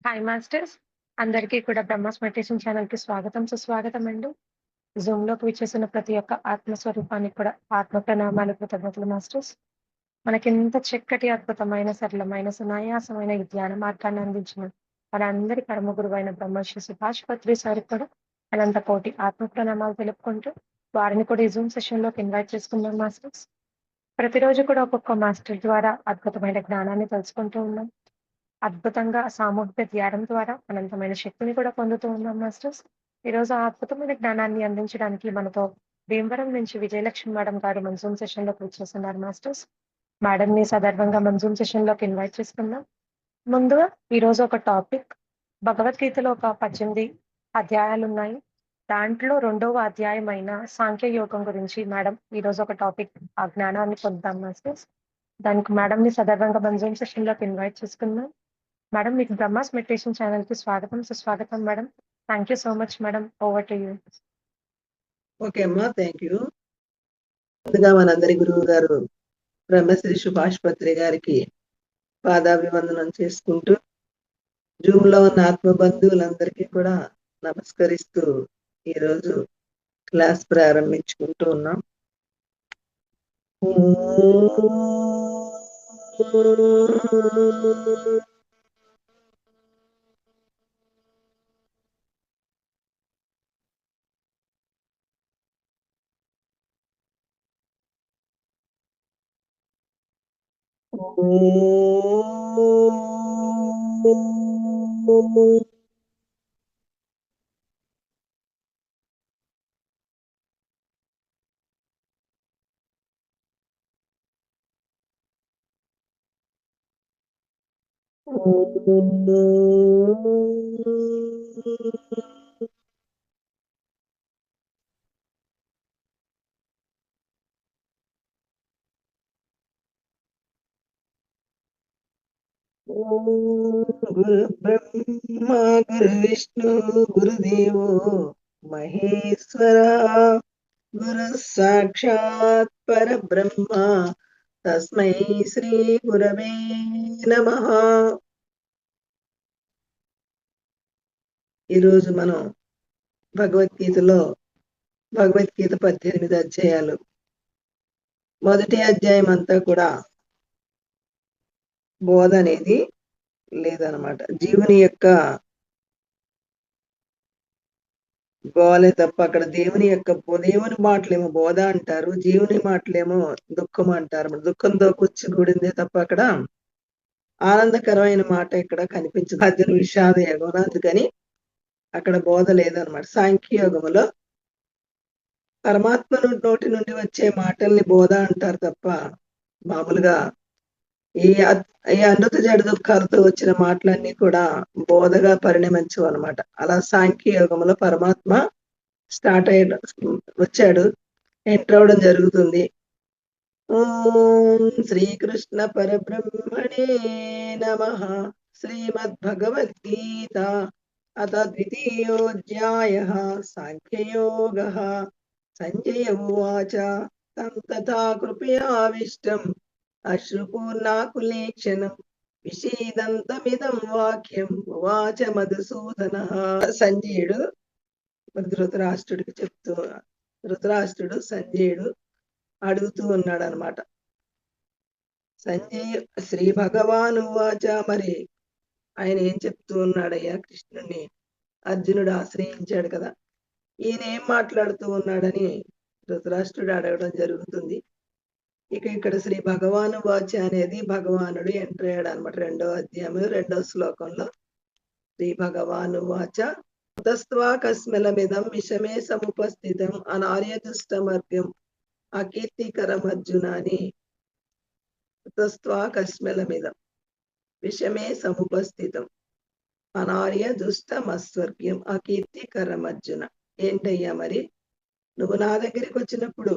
Hi masters. అందరికీ కూడా Brahma's meditation ఛానల్‌కి స్వాగతం, సుస్వాగతం అండి. జూమ్‌లోకి విచ్చేసిన ప్రతి ఒక్క ఆత్మస్వరూపానికి కూడా ఆత్మ ప్రణామాలు, కృతజ్ఞతలు మాస్టర్స్. మనకెంత చక్కటి, అద్భుతమైన, సరళమైన, సునాయాసమైన ఈ ధ్యాన మార్గాన్ని అందించిన మనందరి పరమ గురువైన బ్రహ్మర్షి సుభాష్ పత్రి సార్‌కి కూడా అనంత కోటి ఆత్మ ప్రణామాలు తెలుపుకుంటూ, వారిని కూడా ఈ జూమ్ సెషన్‌లోకి ఇన్వైట్ చేసుకుందాం మాస్టర్స్. ప్రతిరోజు కూడా ఒక్కొక్క మాస్టర్ ద్వారా అద్భుతమైన జ్ఞానాన్ని తెలుసుకుంటూ ఉన్నాం. అద్భుతంగా సామూహిక ధ్యానం ద్వారా అనంతమైన శక్తిని కూడా పొందుతూ ఉన్నాం మాస్టర్స్. ఈరోజు ఆ అద్భుతమైన జ్ఞానాన్ని అందించడానికి మనతో భీమవరం నుంచి విజయలక్ష్మి మేడం గారు మన జూమ్ సెషన్‌లోకి వచ్చేస్తున్నారు మాస్టర్స్. మేడంని సగర్వంగా మన జూమ్ సెషన్‌లోకి ఇన్వైట్ చేసుకుందాం. ముందుగా ఈరోజు ఒక టాపిక్, భగవద్గీతలో ఒక 18 అధ్యాయాలున్నాయి. దాంట్లో రెండవ అధ్యాయమైన సాంఖ్య యోగం గురించి మేడం ఈరోజు ఒక టాపిక్, ఆ జ్ఞానాన్ని పొందుతాం మాస్టర్స్. దానికి మేడంని సగర్వంగా మన జూమ్ సెషన్‌లోకి ఇన్వైట్ చేసుకుందాం. మేడం, మీకు బ్రహ్మాస్ మెడిటేషన్ ఛానల్‌కి స్వాగతం, సుస్వాగతం madam. Thank you so much madam. Over to you. Okay అమ్మా, థ్యాంక్ యూ. ముందుగా మనందరి గురువు గారు బ్రహ్మశ్రీ సుభాష్ పత్రి గారికి పాదాభివందనం చేసుకుంటూ, జూమ్ లో ఉన్న ఆత్మ బంధువులందరికీ కూడా నమస్కరిస్తూ ఈరోజు క్లాస్ ప్రారంభించుకుంటూ ఉన్నాం. గురు బ్రహ్మ గురు విష్ణు గురుదేవో మహేశ్వర, గురు సాక్షాత్ పరబ్రహ్మ తస్మై శ్రీ గురవే నమః. ఈరోజు మనం భగవద్గీతలో భగవద్గీత 18 అధ్యాయాలు. మొదటి అధ్యాయం అంతా కూడా బోధ అనేది లేదనమాట. జీవుని యొక్క గోలే తప్ప అక్కడ దేవుని మాటలేమో బోధ అంటారు, జీవుని మాటలేమో దుఃఖం అంటారు. దుఃఖంతో కూడిందే తప్ప అక్కడ ఆనందకరమైన మాట ఇక్కడ కనిపించదు. మధ్యన విషాద యోగం, అందుకని అక్కడ బోధ లేదనమాట. సాంఖ్యయోగములో పరమాత్మ నోటి నుండి వచ్చే మాటల్ని బోధ అంటారు తప్ప మామూలుగా ఈ అనృత జడ దుఃఖాలతో వచ్చిన మాటలన్నీ కూడా బోధగా పరిణమించవు అనమాట. అలా సాంఖ్యయోగంలో పరమాత్మ వచ్చాడు, ఎంటర్ అవడం జరుగుతుంది. ఓం శ్రీకృష్ణ పరబ్రహ్మణే నమః. శ్రీమద్భగవద్గీత అథ ద్వితీయోధ్యాయః సాంఖ్యయోగః. సంజయ ఉవాచ తం తథా కృపయావిష్టం అశ్రుపూర్ణాకులేక్షణం విషీదంతమిదం వాక్యం ఉవాచ మధుసూదనః. సంజయుడు ధృతరాష్ట్రుడు సంజయుడు అడుగుతూ ఉన్నాడు అనమాట. సంజయ్ శ్రీ భగవాను వాచ, మరి ఆయన ఏం చెప్తూ ఉన్నాడయ్యా కృష్ణుని? అర్జునుడు ఆశ్రయించాడు కదా, ఈయన ఏం మాట్లాడుతూ ఉన్నాడని ధృతరాష్ట్రుడు అడగడం జరుగుతుంది. ఇక్కడ శ్రీ భగవాను వాచ అనేది భగవానుడు ఎంటర్ అయ్యాడు అనమాట. 2వ అధ్యాయం 2వ శ్లోకంలో శ్రీ భగవాను వాచ తస్త్వా కస్మిలమిదం విషమే సముపస్థితం అనార్యదుష్టమర్గం అకీర్తికరం అర్జున అని. తస్త్వా కస్మిలమిదం విషమే సముపస్థితం అనార్య దుష్టమస్వర్గ్యం అకీర్తికరం అర్జున. ఏంటయ్యా మరి, నువ్వు నా దగ్గరికి వచ్చినప్పుడు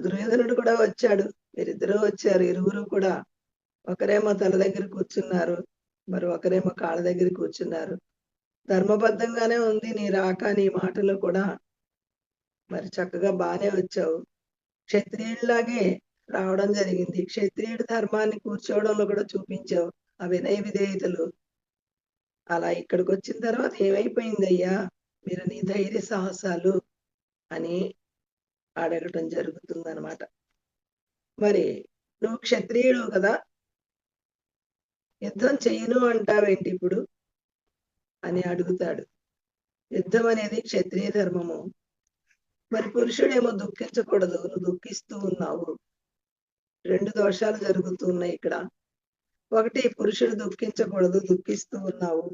దుర్యోధనుడు కూడా వచ్చాడు, మీరిద్దరూ వచ్చారు. ఇరువురు కూడా ఒకరేమో తల దగ్గర కూర్చున్నారు, మరి ఒకరేమో కాళ్ళ దగ్గర కూర్చున్నారు. ధర్మబద్ధంగానే ఉంది నీ రాక, నీ మాటలు కూడా మరి చక్కగా బానే వచ్చావు. క్షత్రియుడిలాగే రావడం జరిగింది. క్షత్రియుడి ధర్మాన్ని కూర్చోవడంలో కూడా చూపించావు. ఆ వినయ విధేయతలు అలా ఇక్కడికి వచ్చిన తర్వాత ఏమైపోయిందయ్యా మీరు నీ ధైర్య సాహసాలు అని అడగటం జరుగుతుందన్నమాట. మరి నువ్వు క్షత్రియుడు కదా, యుద్ధం చెయ్యను అంటావేంటి ఇప్పుడు అని అడుగుతాడు. యుద్ధం అనేది క్షత్రియ ధర్మము. మరి పురుషుడేమో దుఃఖించకూడదు, నువ్వు దుఃఖిస్తూ ఉన్నావు. 2 దోషాలు జరుగుతున్నాయి ఇక్కడ. ఒకటి, పురుషుడు దుఃఖించకూడదు, దుఃఖిస్తూ ఉన్నావు.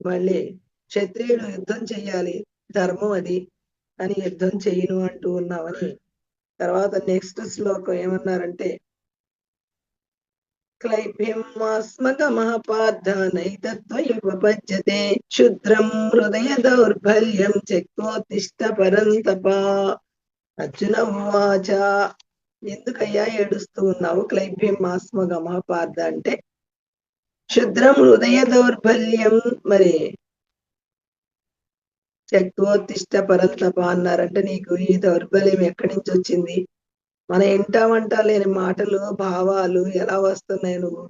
మళ్ళీ క్షత్రియుడు యుద్ధం చెయ్యాలి, ధర్మం అది అని యుద్ధం చెయ్యను అంటూ ఉన్నావని తర్వాత నెక్స్ట్ శ్లోకం ఏమన్నారంటే క్లైభ్యమాస్మకమః పార్థ నైతత్వయుపపద్యతే క్షుద్రం హృదయ దౌర్బల్యం త్యక్తోత్తిష్ట పరంతప. అర్జున ఉవాచ, ఎందుకయ్యా ఏడుస్తూ ఉన్నావు? క్లైభ్యమాస్మకమః పార్థ అంటే క్షుద్రం హృదయ దౌర్బల్యం, మరి త్యక్తోత్తిష్ట పరంతప అన్నారంటే నీకు ఈ దౌర్బల్యం ఎక్కడి నుంచి వచ్చింది? మన ఇంటా వంట లేని మాటలు భావాలు ఎలా వస్తున్నాయి? నువ్వు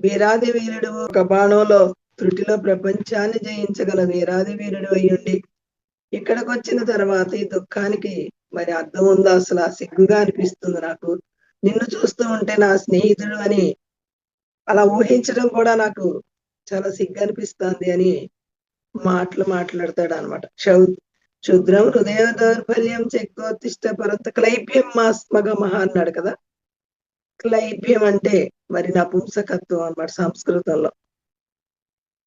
వీరాది వీరుడు, ఒక బాణంలో త్రుటిలో ప్రపంచాన్ని జయించగల వీరాది వీరుడు అయ్యుండి ఇక్కడికి వచ్చిన తర్వాత ఈ దుఃఖానికి మరి అర్థం ఉందా? అసలు ఆ సిగ్గుగా అనిపిస్తుంది నాకు. నిన్ను చూస్తూ ఉంటే నా స్నేహితుడు అని అలా ఊహించడం కూడా నాకు చాలా సిగ్గు అనిపిస్తుంది అని మాటలు మాట్లాడతాడు అనమాట. క్షుద్రం హృదయ దౌర్బల్యం త్యక్తోత్తిష్ట పరంత క్లైభ్యం మాస్మగమః అన్నాడు కదా. క్లైభ్యం అంటే మరి నపుంసకత్వం అన్నమాట సంస్కృతంలో.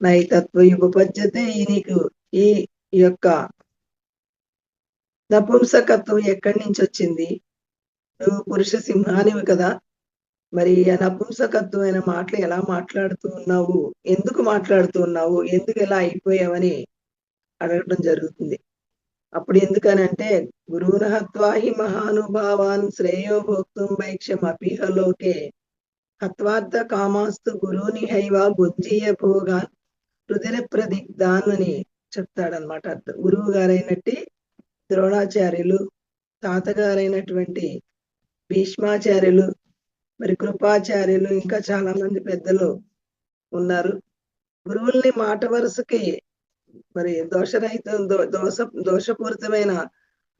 నైతత్వయుపపద్యతే, నీకు ఈ యొక్క నపుంసకత్వం ఎక్కడి నుంచి వచ్చింది? నువ్వు పురుష సింహానివి కదా, మరి ఆ నపుంసకత్వమైన మాటలు ఎలా మాట్లాడుతూ ఉన్నావు? ఎందుకు మాట్లాడుతూ ఉన్నావు? ఎందుకు ఎలా అయిపోయావని అడగటం జరుగుతుంది. అప్పుడు ఎందుకనంటే గురువున హత్వా హి మహానుభావాన్ శ్రేయో భోక్తుం భైక్షమపీహ లోకే హత్వార్థ కామాస్తు గురువుని హైవ బుద్ధీయ భోగాన్ రుధిర ప్రదిగ్ధాన్ అని చెప్తాడనమాట. గురువు గారైనట్టి ద్రోణాచార్యులు, తాతగారైనటువంటి భీష్మాచార్యులు, మరి కృపాచార్యులు, ఇంకా చాలా మంది పెద్దలు ఉన్నారు. గురువుల్ని మాట వరుసకి మరి దోషరహితం దోషపూరితమైన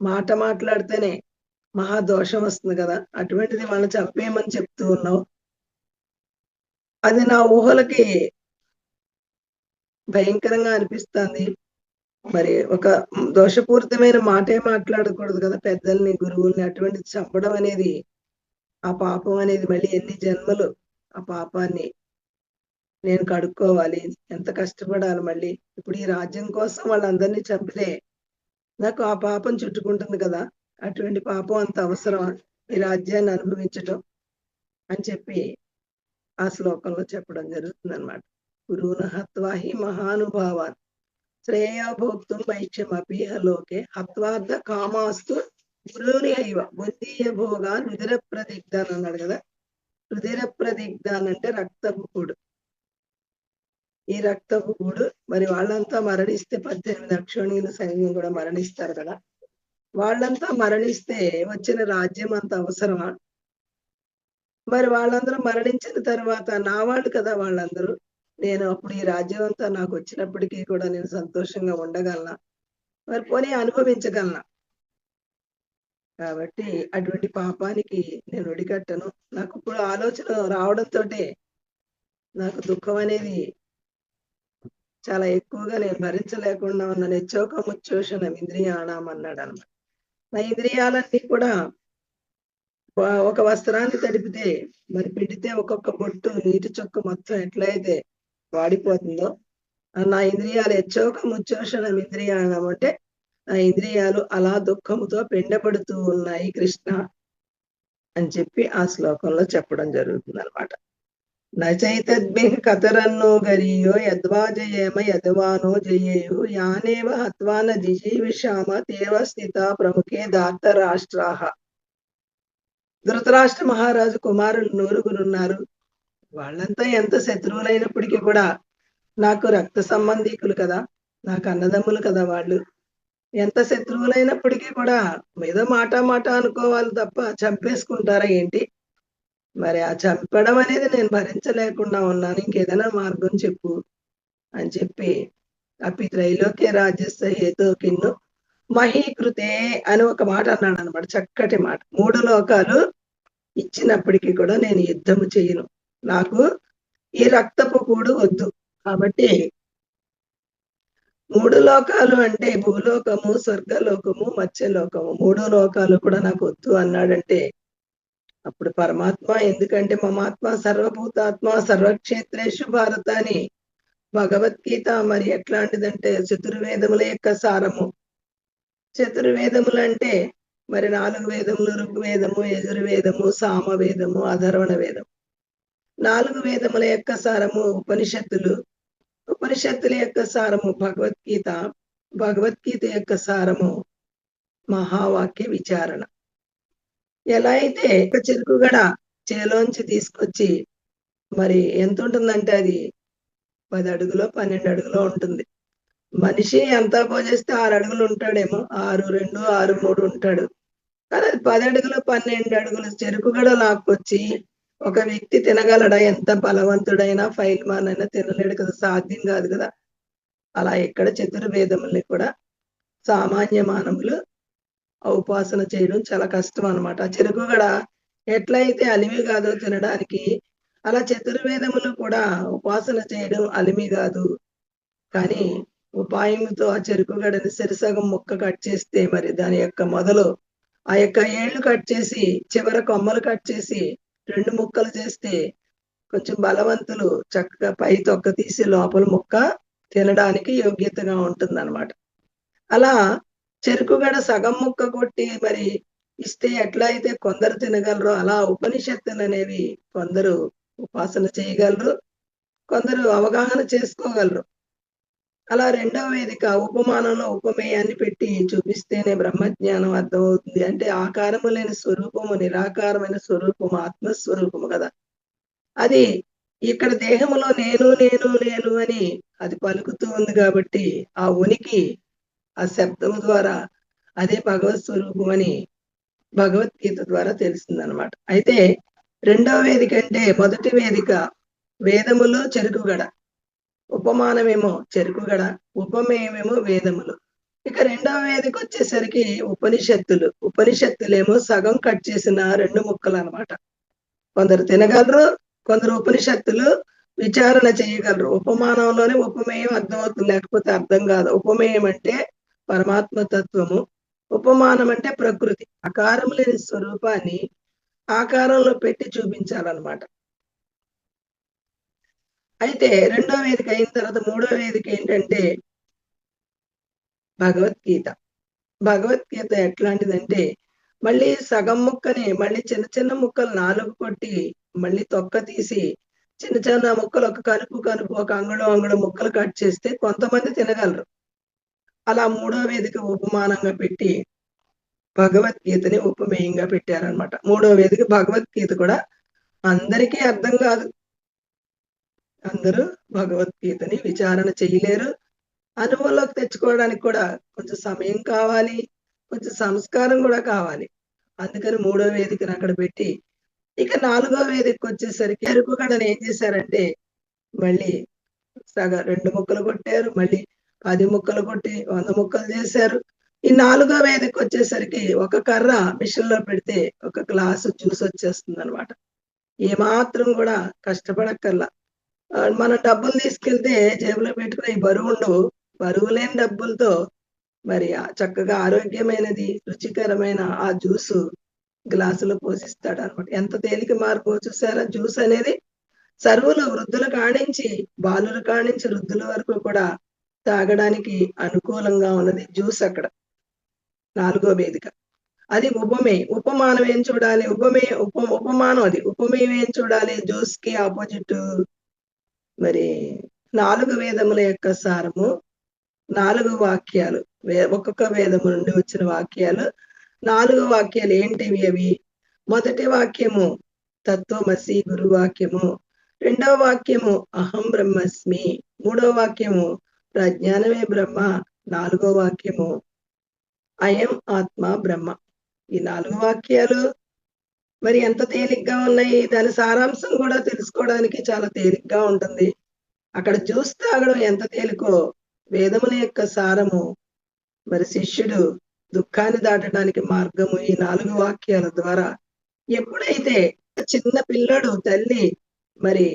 మాట మాట్లాడితేనే మహా దోషం వస్తుంది కదా, అటువంటిది వాళ్ళని చంపేయమని చెప్తూ ఉన్నావు. అది నా ఊహలకి భయంకరంగా అనిపిస్తుంది. మరి ఒక దోషపూరితమైన మాటే మాట్లాడకూడదు కదా పెద్దల్ని, గురువుల్ని. అటువంటిది చంపడం అనేది, ఆ పాపం అనేది మళ్ళీ ఎన్ని జన్మలు ఆ పాపాన్ని నేను కడుక్కోవాలి, ఎంత కష్టపడాలి మళ్ళీ. ఇప్పుడు ఈ రాజ్యం కోసం వాళ్ళందరినీ చంపితే నాకు ఆ పాపం చుట్టుకుంటుంది కదా, అటువంటి పాపం అంత అవసరమా ఈ రాజ్యాన్ని అనుభవించటం అని చెప్పి ఆ శ్లోకంలో చెప్పడం జరుగుతుంది అనమాట. గురువున హత్వా హి మహానుభావాన్ శ్రేయో భోక్తుం భైక్షమపీహ లోకే హత్వార్థ కామాస్తు గురువుని హైవ బుద్ధీయ భోగాన్ రుధిర ప్రదిగ్ధాన్ అన్నాడు కదా. రుధిర ప్రదిగ్ధాన్ అంటే రక్తపు కూడు. ఈ రక్తపు కూడు మరి వాళ్ళంతా మరణిస్తే 18 అక్షోణీయుల సైన్యం కూడా మరణిస్తారు కదా, వాళ్ళంతా మరణిస్తే వచ్చిన రాజ్యం అంత అవసరమా? మరి వాళ్ళందరూ మరణించిన తర్వాత నా వాళ్ళు కదా వాళ్ళందరూ, నేను అప్పుడు ఈ రాజ్యం అంతా నాకు వచ్చినప్పటికీ కూడా నేను సంతోషంగా ఉండగలనా? మరి పోనీ అనుభవించగలనా? కాబట్టి అటువంటి పాపానికి నేను ఒడిగట్టను. నాకు ఇప్పుడు ఆలోచన రావడంతో నాకు దుఃఖం అనేది చాలా ఎక్కువగా నేను భరించలేకుండా ఉన్న నెచ్చోకముచ్చోషణం ఇంద్రియాణం అన్నాడు అనమాట. నా ఇంద్రియాలన్నీ కూడా ఒక వస్త్రాన్ని తడిపితే మరి పిండితే ఒక్కొక్క బొట్టు నీటి చుక్క మొత్తం ఎట్లయితే వాడిపోతుందో, నా ఇంద్రియాలు యచ్చోకముచ్చోషణం ఇంద్రియాణం అంటే నా ఇంద్రియాలు అలా దుఃఖముతో పిండపడుతూ ఉన్నాయి కృష్ణ అని చెప్పి ఆ శ్లోకంలో చెప్పడం జరుగుతుంది అనమాట. నచైతద్భిః కతరన్నో గరీయో యద్వా జయేమ యద్వానో జయేయు యానేవ హత్వా న జిజీవిషామ తేవ స్థితా ప్రముఖే ధార్తరాష్ట్రాః. ధృతరాష్ట్ర మహారాజు కుమారులు 9 ఉన్నారు. వాళ్ళంతా ఎంత శత్రువులైనప్పటికీ కూడా నాకు రక్త సంబంధీకులు కదా, నాకు అన్నదమ్ములు కదా వాళ్ళు. ఎంత శత్రువులైనప్పటికీ కూడా ఏదో మాట మాట అనుకోవాలి తప్ప చంపేసుకుంటారా ఏంటి? మరి ఆ చంపడం అనేది నేను భరించలేకుండా ఉన్నాను. ఇంకేదైనా మార్గం చెప్పు అని చెప్పి అపి త్రైలోక్య రాజ్యస్య హేతోకిన్ను మహీకృతే అని ఒక మాట అన్నాడనమాట. చక్కటి మాట. 3 లోకాలు ఇచ్చినప్పటికీ కూడా నేను యుద్ధము చెయ్యను. నాకు ఈ రక్తపు కూడు వద్దు. కాబట్టి 3 లోకాలు అంటే భూలోకము, స్వర్గలోకము, మత్స్యలోకము. 3 లోకాలు కూడా నాకు వద్దు అన్నాడంటే అప్పుడు పరమాత్మ ఎందుకంటే మమాత్మ సర్వభూతాత్మ సర్వక్షేత్రేషు భారత అని భగవద్గీత మరి ఎట్లాంటిదంటే చతుర్వేదముల యొక్క సారము. చతుర్వేదములంటే మరి 4 వేదములు ఋగ్వేదము, యజుర్వేదము, సామవేదము, అధర్వణ వేదం. 4 వేదముల యొక్క సారము ఉపనిషత్తులు. ఉపనిషత్తుల యొక్క సారము భగవద్గీత. భగవద్గీత యొక్క సారము మహావాక్య విచారణ. ఎలా అయితే ఒక చెరుకుగడ చేలోంచి తీసుకొచ్చి మరి ఎంత ఉంటుందంటే అది 10 అడుగులో 12 అడుగులో ఉంటుంది. మనిషి ఎంత పోజేస్తే 6 అడుగులు ఉంటాడేమో. 6, 2, 6, 3 ఉంటాడు. కానీ అది 10 అడుగులు 12 అడుగులు చెరుకుగడ లాక్కొచ్చి ఒక వ్యక్తి తినగలడా? ఎంత బలవంతుడైనా ఫైల్మాన్ అయినా తినలేడు కదా! సాధ్యం కాదు కదా! అలా ఇక్కడ చతుర్వేదముల్ని కూడా సామాన్య మానవులు ఉపాసన చేయడం చాలా కష్టం అన్నమాట. ఆ చెరుకుగడ ఎట్లయితే అలివి కాదో తినడానికి, అలా చతుర్వేదములు కూడా ఉపాసన చేయడం అలిమి కాదు. కానీ ఉపాయంతో ఆ చెరుకుగడని సరిసగం ముక్క కట్ చేస్తే మరి దాని యొక్క మొదలు ఆ యొక్క ఏళ్ళు కట్ చేసి చివర కొమ్మలు కట్ చేసి 2 ముక్కలు చేస్తే కొంచెం బలవంతులు చక్కగా పై తొక్క తీసి లోపల ముక్క తినడానికి యోగ్యతగా ఉంటుందన్నమాట. అలా చెరుకుగడ సగం ముక్క కొట్టి మరి ఇస్తే ఎట్లా అయితే కొందరు తినగలరో అలా ఉపనిషత్తులనేవి కొందరు ఉపాసన చేయగలరు. కొందరు అవగాహన చేసుకోగలరు. అలా రెండవ వేదిక ఉపమానంలో ఉపమేయాన్ని పెట్టి చూపిస్తేనే బ్రహ్మజ్ఞానం అర్థమవుతుంది. అంటే ఆకారము లేని స్వరూపము, నిరాకారమైన స్వరూపము, ఆత్మస్వరూపము కదా! అది ఇక్కడ దేహములో నేను, నేను, నేను అని అది పలుకుతూ ఉంది కాబట్టి, ఆ ఉనికి ఆ శబ్దము ద్వారా అదే భగవత్ స్వరూపం అని భగవద్గీత ద్వారా తెలిసిందనమాట. అయితే రెండవ వేదిక అంటే మొదటి వేదిక వేదములో చెరుకుగడ. ఉపమానమేమో చెరుకుగడ, ఉపమేయమేమో వేదములు. ఇక రెండవ వేదికొచ్చేసరికి ఉపనిషత్తులు. ఉపనిషత్తులేమో సగం కట్ చేసిన 2 ముక్కలనమాట. కొందరు తినగలరు, కొందరు ఉపనిషత్తులు విచారణ చేయగలరు. ఉపమానంలోనే ఉపమేయం అర్థమవుతుంది. లేకపోతే అర్థం కాదు. ఉపమేయం అంటే పరమాత్మ తత్వము. ఉపమానం అంటే ప్రకృతి. ఆకారం లేని స్వరూపాన్ని ఆకారంలో పెట్టి చూపించాలన్నమాట. అయితే రెండో వేదిక అయిన తర్వాత మూడో వేదిక ఏంటంటే భగవద్గీత. భగవద్గీత ఎట్లాంటిదంటే మళ్ళీ సగం ముక్కని మళ్ళీ చిన్న చిన్న ముక్కలు 4 కొట్టి మళ్ళీ తొక్క తీసి చిన్న చిన్న ముక్కలు ఒక కనుపు కనుపు ఒక అంగుళం అంగుళం ముక్కలు కట్ చేస్తే కొంతమంది తినగలరు. అలా మూడో వేదిక ఉపమానంగా పెట్టి భగవద్గీతని ఉపమేయంగా పెట్టారనమాట. మూడో వేదిక భగవద్గీత కూడా అందరికీ అర్థం కాదు. అందరూ భగవద్గీతని విచారణ చేయలేరు. అనుభవంలోకి తెచ్చుకోవడానికి కూడా కొంచెం సమయం కావాలి. కొంచెం సంస్కారం కూడా కావాలి. అందుకని మూడో వేదికను అక్కడ పెట్టి, ఇక నాలుగో వేదికకొచ్చేసరికి ఎరుకుగడని ఏం చేశారంటే, మళ్ళీ 2 ముక్కలు కొట్టారు. మళ్ళీ 10 ముక్కలు కొట్టి 100 ముక్కలు చేశారు. ఈ నాలుగో వేదికకొచ్చేసరికి ఒక కర్ర మిషన్‌లో పెడితే ఒక గ్లాసు జ్యూస్ వచ్చేస్తుందనమాట. ఏమాత్రం కూడా కష్టపడక్కర్లా. మనం డబ్బులు తీసుకెళ్తే జేబులో పెట్టుకుని బరువుండవు. బరువు లేని డబ్బులతో మరి చక్కగా ఆరోగ్యమైనది, రుచికరమైన ఆ జ్యూసు గ్లాసులో పోసిస్తాడనమాట. ఎంత తేలిక మార్గమో చూసారా? జ్యూస్ అనేది సర్వులు వృద్ధుల కానించి, బాలుర కానించి వృద్ధుల వరకు కూడా తాగడానికి అనుకూలంగా ఉన్నది జ్యూస్ అక్కడ. నాలుగో వేదిక. అది ఉపమేయం. ఉపమానం ఏం చూడాలి? ఉపమానం అది. ఉపమేయం ఏం చూడాలి? జ్యూస్‌కి ఆపోజిటు మరి 4 వేదముల యొక్క సారము 4 వాక్యాలు. ఒక్కొక్క వేదము నుండి వచ్చిన వాక్యాలు. 4 వాక్యాలు ఏంటివి అవి? మొదటి వాక్యము తత్వమసి గురువాక్యము. రెండవ వాక్యము అహం బ్రహ్మస్మి. మూడవ వాక్యము ప్రజ్ఞానమే బ్రహ్మ. నాలుగో వాక్యము అయం ఆత్మ బ్రహ్మ. ఈ 4 వాక్యాలు మరి ఎంత తేలిగ్గా ఉన్నాయి. దాని సారాంశం కూడా తెలుసుకోవడానికి చాలా తేలిగ్గా ఉంటుంది. అక్కడ జ్యూస్ తాగడం ఎంత తేలికో వేదముల యొక్క సారము మరి శిష్యుడు దుఃఖాన్ని దాటడానికి మార్గము ఈ 4 వాక్యాల ద్వారా ఎప్పుడైతే చిన్న పిల్లాడు తల్లి మరి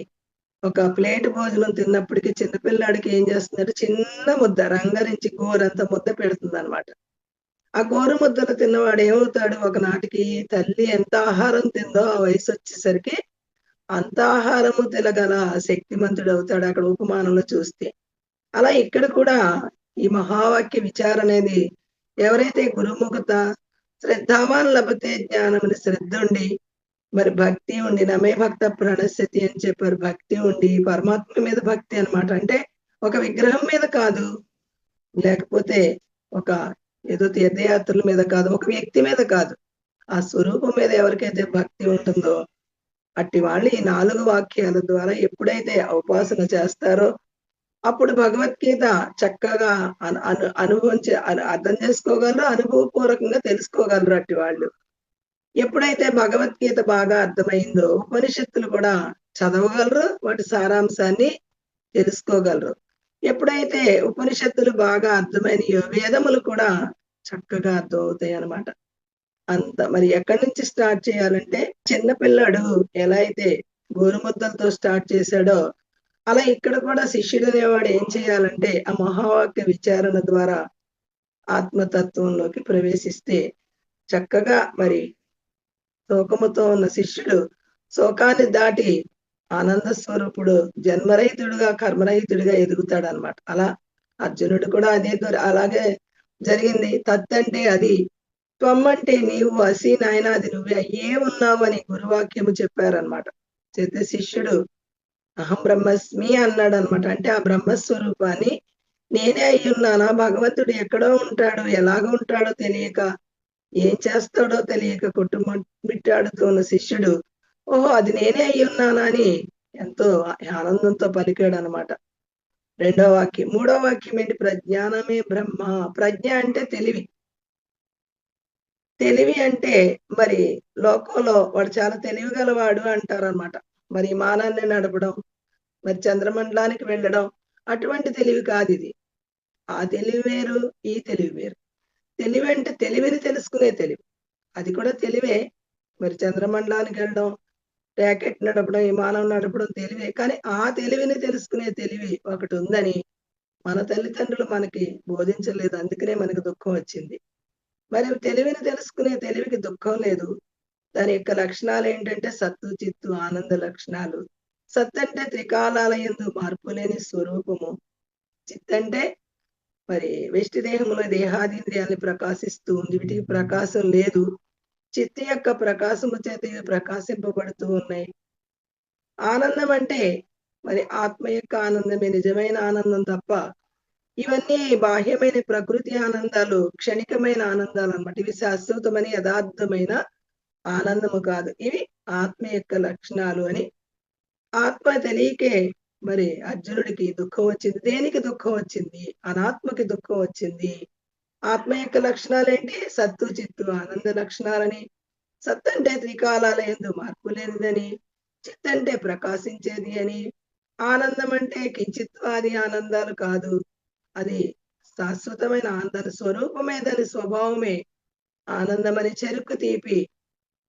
ఒక ప్లేట్ భోజనం తిన్నప్పటికి చిన్న పిల్లాడికి ఏం చేస్తుందంటే చిన్న ముద్ద రంగరించి గోరంత ముద్ద పెడుతుందన్నమాట. ఆ గోరు ముద్దలు తిన్నవాడు ఏమవుతాడు ఒకనాటికి తల్లి ఎంత ఆహారం తిందో ఆ వయసొచ్చేసరికి అంత ఆహారము తినగల శక్తిమంతుడవుతాడు అక్కడ ఉపమానంలో చూస్తే. అలా ఇక్కడ కూడా ఈ మహావాక్య విచారనేది ఎవరైతే గురుముఖత శ్రద్ధావాన్ లభతే జ్ఞానమని శ్రద్ధ ఉండి మరి భక్తి ఉండి నమే భక్త ప్రణశ్యతి అని చెప్పారు. భక్తి ఉండి పరమాత్మ మీద భక్తి అన్నమాట. అంటే ఒక విగ్రహం మీద కాదు, లేకపోతే ఒక ఏదో తీర్థయాత్రల మీద కాదు, ఒక వ్యక్తి మీద కాదు. ఆ స్వరూపం మీద ఎవరికైతే భక్తి ఉంటుందో అట్టి వాళ్ళు ఈ 4 వాక్యాల ద్వారా ఎప్పుడైతే ఉపాసన చేస్తారో అప్పుడు భగవద్గీత చక్కగా అర్థం చేసుకోగలరు, అనుభవపూర్వకంగా తెలుసుకోగలరు అట్టి వాళ్ళు. ఎప్పుడైతే భగవద్గీత బాగా అర్థమైందో ఉపనిషత్తులు కూడా చదవగలరు, వాటి సారాంశాన్ని తెలుసుకోగలరు. ఎప్పుడైతే ఉపనిషత్తులు బాగా అర్థమైనయో వేదములు కూడా చక్కగా అర్థమవుతాయి అన్నమాట. అంత మరి ఎక్కడి నుంచి స్టార్ట్ చేయాలంటే చిన్న పిల్లాడు ఎలా అయితే గోరుముద్దలతో స్టార్ట్ చేశాడో అలా ఇక్కడ కూడా శిష్యుడు అనేవాడు ఏం చేయాలంటే ఆ మహావాక్య విచారణ ద్వారా ఆత్మతత్వంలోకి ప్రవేశిస్తే చక్కగా మరి శోకముతో ఉన్న శిష్యుడు శోకాన్ని దాటి ఆనంద స్వరూపుడు జన్మరహితుడుగా కర్మరహితుడిగా ఎదుగుతాడనమాట. అలా అర్జునుడు కూడా అలాగే జరిగింది. తత్ అంటే అది, త్వం అంటే నీవు, అసి నాయన అది నువ్వే అయ్యే ఉన్నావు అని గురువాక్యము చెప్పారనమాట. చెప్తే శిష్యుడు అహం బ్రహ్మస్మి అన్నాడు అనమాట. అంటే ఆ బ్రహ్మస్వరూపాన్ని నేనే అయ్యున్నానా, భగవంతుడు ఎక్కడో ఉంటాడు, ఎలాగ ఉంటాడో తెలియక, ఏం చేస్తాడో తెలియక కొట్టుమిట్టాడుతూ ఉన్న శిష్యుడు ఓహో అది నేనే అయ్యున్నానా అని ఎంతో ఆనందంతో పలికాడు అనమాట. రెండో వాక్యం. మూడో వాక్యం ఏంటి? ప్రజ్ఞానమే బ్రహ్మ. ప్రజ్ఞ అంటే తెలివి. తెలివి అంటే మరి లోకంలో వాడు చాలా తెలివి గలవాడు అంటారనమాట. మరి విమానాన్ని నడపడం, మరి చంద్రమండలానికి వెళ్ళడం అటువంటి తెలివి కాదిది. ఆ తెలివి వేరు, ఈ తెలివి వేరు. తెలివి అంటే తెలివిని తెలుసుకునే తెలివి. అది కూడా తెలివే. మరి చంద్రమండలానికి వెళ్ళడం, రాకెట్ నడపడం, విమానం నడపడం తెలివే. కానీ ఆ తెలివిని తెలుసుకునే తెలివి ఒకటి ఉందని మన తల్లిదండ్రులు మనకి బోధించలేదు. అందుకనే మనకు దుఃఖం వచ్చింది. మరి తెలివిని తెలుసుకునే తెలివికి దుఃఖం లేదు. దాని యొక్క లక్షణాలు ఏంటంటే సత్తు, చిత్తు, ఆనంద లక్షణాలు. సత్ అంటే త్రికాలాల యందు మార్పు లేని స్వరూపము. చిత్ అంటే మరి వెష్టి దేహంలో దేహాదీంద్రియాన్ని ప్రకాశిస్తూ ఉంది. వీటికి ప్రకాశం లేదు. చిత్తు యొక్క ప్రకాశము చేత ఇవి ప్రకాశింపబడుతూ ఉన్నాయి. ఆనందం అంటే మరి ఆత్మ యొక్క ఆనందమే నిజమైన ఆనందం తప్ప ఇవన్నీ బాహ్యమైన ప్రకృతి ఆనందాలు క్షణికమైన ఆనందాలు అన్నమాట. ఇవి శాశ్వతమని యథార్థమైన ఆనందము కాదు. ఇవి ఆత్మ యొక్క లక్షణాలు అని ఆత్మ తెలియకే మరి అర్జునుడికి దుఃఖం వచ్చింది. దేనికి దుఃఖం వచ్చింది? అనాత్మకి దుఃఖం వచ్చింది. ఆత్మ యొక్క లక్షణాలు ఏంటి? సత్తు, చిత్తు, ఆనంద లక్షణాలని. సత్ అంటే త్రికాలాల యందు మార్పు లేనిదని, చిత్ అంటే ప్రకాశించేది అని, ఆనందం అంటే కించిత్వాది ఆనందాలు కాదు, అది శాశ్వతమైన ఆనంద స్వరూపమే, దాని స్వభావమే ఆనందమని. చెరుకు తీపి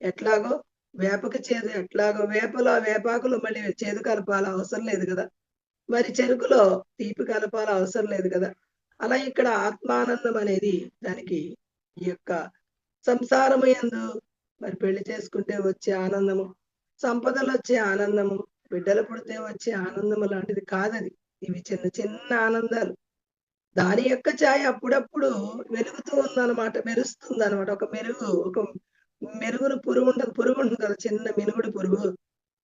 ఎట్లాగో వేపకి చేదు ఎట్లాగో వేపాకులో మళ్ళీ చేదు కలపాల అవసరం లేదు కదా, మరి చెరుకులో తీపి కలపాల అవసరం లేదు కదా. అలా ఇక్కడ ఆత్మానందం అనేది దానికి ఈ యొక్క సంసారము యందు మరి పెళ్లి చేసుకుంటే వచ్చే ఆనందము, సంపదలు వచ్చే ఆనందము, బిడ్డలు పుడితే వచ్చే ఆనందము లాంటిది కాదది. ఇవి చిన్న చిన్న ఆనందాలు. దాని యొక్క ఛాయ అప్పుడప్పుడు వెలుగుతూ ఉందన్నమాట, మెరుస్తుందన్నమాట. ఒక మెరుగున పురుగు ఉంటుంది కదా, చిన్న మినుగుడు పురుగు.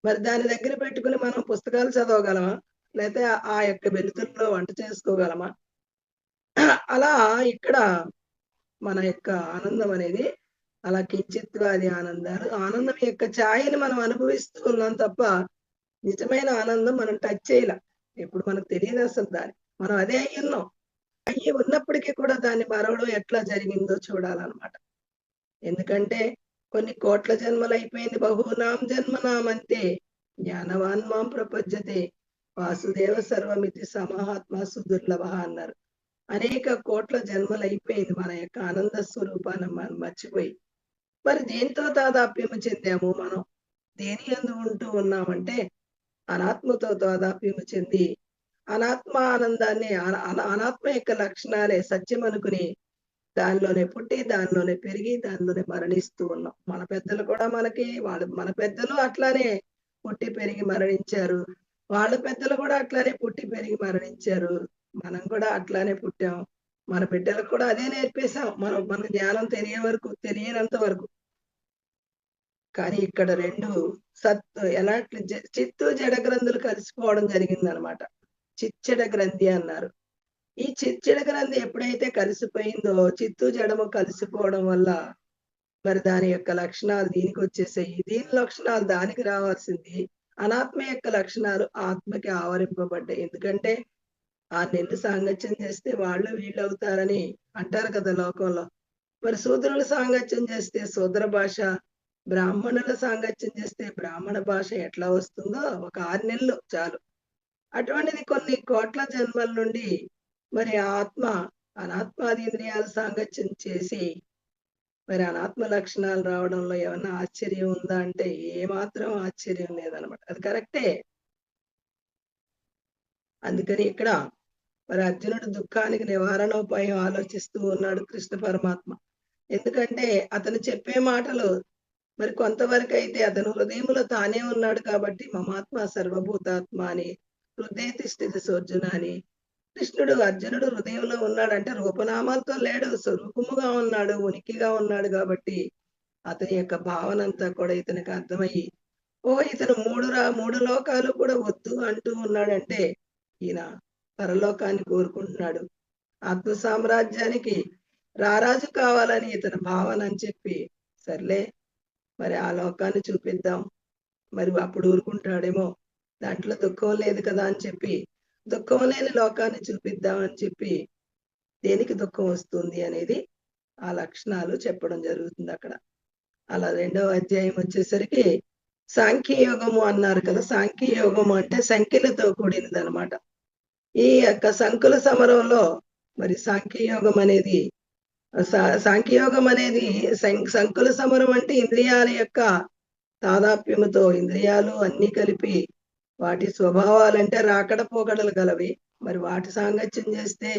మరి దాని దగ్గర పెట్టుకుని మనం పుస్తకాలు చదవగలమా? లేకపోతే ఆ యొక్క వెలుతురులో వంట చేసుకోగలమా? అలా ఇక్కడ మన యొక్క ఆనందం అనేది అలా కించిత్వాది ఆనందాలు. ఆనందం యొక్క ఛాయని మనం అనుభవిస్తూ ఉన్నాం తప్ప నిజమైన ఆనందం మనం టచ్ చేయలే. ఇప్పుడు మనకు తెలియదు అసలు దాన్ని. మనం అదే అయ్యున్నాం. అయ్యి ఉన్నప్పటికీ కూడా దాన్ని మరవడం ఎట్లా జరిగిందో చూడాలన్నమాట. ఎందుకంటే కొన్ని కోట్ల జన్మలు అయిపోయింది. బహూనాం జన్మనామంతే జ్ఞానవాన్ మాం ప్రపంచతే వాసుదేవ సర్వమితి సమహాత్మ సుదుర్లభ అన్నారు. అనేక కోట్ల జన్మలు అయిపోయింది మన యొక్క ఆనంద స్వరూపాన్ని మనం మర్చిపోయి. మరి దేంతో తాదాప్యము చెందాము మనం? దేని యందు ఉంటూ ఉన్నామంటే అనాత్మతో తాదాప్యము చెంది అనాత్మ ఆనందాన్ని అనాత్మ యొక్క లక్షణాలే సత్యం అనుకుని దానిలోనే పుట్టి దానిలోనే పెరిగి దానిలోనే మరణిస్తూ ఉన్నాం. మన పెద్దలు కూడా మన పెద్దలు అట్లానే పుట్టి పెరిగి మరణించారు. వాళ్ళ పెద్దలు కూడా అట్లానే పుట్టి పెరిగి మరణించారు. మనం కూడా అట్లానే పుట్టాం. మన బిడ్డలకు కూడా అదే నేర్పేశాం. మన జ్ఞానం తెలియనంత వరకు. కానీ ఇక్కడ రెండు ఎలాంటి చిత్తు జడ గ్రంథులు కలిసిపోవడం జరిగిందనమాట. చిచ్చడ గ్రంథి అన్నారు. ఈ చిచ్చడ గ్రంథి ఎప్పుడైతే కలిసిపోయిందో చిత్తు జడము కలిసిపోవడం వల్ల మరి దాని యొక్క లక్షణాలు దీనికి వచ్చేసాయి. దీని లక్షణాలు దానికి రావాల్సింది. అనాత్మ యొక్క లక్షణాలు ఆత్మకి ఆవరింపబడ్డాయి. ఎందుకంటే ఆ నిన్ను సాంగత్యం చేస్తే వాళ్ళు వీళ్ళు అవుతారని అంటారు కదా లోకంలో. మరి శూద్రుల సాంగత్యం చేస్తే శూద్ర భాష, బ్రాహ్మణుల సాంగత్యం చేస్తే బ్రాహ్మణ భాష ఎట్లా వస్తుందో ఒక 6 నెలలు చాలు. అటువంటిది కొన్ని కోట్ల జన్మల నుండి మరి ఆత్మ అనాత్మాదీంద్రియాల సాంగత్యం చేసి మరి అనాత్మ లక్షణాలు రావడంలో ఏమన్నా ఆశ్చర్యం ఉందా అంటే ఏమాత్రం ఆశ్చర్యం లేదనమాట. అది కరెక్టే. అందుకని ఇక్కడ మరి అర్జునుడు దుఃఖానికి నివారణోపాయం ఆలోచిస్తూ ఉన్నాడు కృష్ణ పరమాత్మ. ఎందుకంటే అతను చెప్పే మాటలు మరి కొంతవరకు అయితే అతను హృదయంలో తానే ఉన్నాడు కాబట్టి మమాత్మ సర్వభూతాత్మ అని హృదయ తిష్ఠితి సోర్జున అని అర్జునుడు హృదయంలో ఉన్నాడంటే రూపనామాలతో లేడు, స్వరూపముగా ఉన్నాడు, ఉనికిగా ఉన్నాడు కాబట్టి అతని యొక్క భావన అంతా కూడా ఇతనికి అర్థమయ్యి ఇతను మూడు లోకాలు కూడా వద్దు అంటూ ఉన్నాడంటే ఈయన పరలోకాన్ని కోరుకుంటున్నాడు. ఆత్మ సామ్రాజ్యానికి రారాజు కావాలని ఇతని భావన అని చెప్పి సర్లే మరి ఆ లోకాన్ని చూపిద్దాం, మరి అప్పుడు ఊరుకుంటాడేమో, దాంట్లో దుఃఖం లేదు కదా అని చెప్పి దుఃఖం లేని లోకాన్ని చూపిద్దామని చెప్పి దేనికి దుఃఖం వస్తుంది అనేది ఆ లక్షణాలు చెప్పడం జరుగుతుంది అక్కడ. అలా 2వ అధ్యాయం వచ్చేసరికి సాంఖ్యయోగము అన్నారు కదా. సాంఖ్యయోగము అంటే సంఖ్యలతో కూడినది అనమాట. ఈ యొక్క సంకుల సమరంలో మరి సాంఖ్యయోగం అనేది సంకుల సమరం అంటే ఇంద్రియాల యొక్క తాదాప్యముతో ఇంద్రియాలు అన్ని కలిపి వాటి స్వభావాలంటే రాకడ పోకడలు గలవి. మరి వాటి సాంగత్యం చేస్తే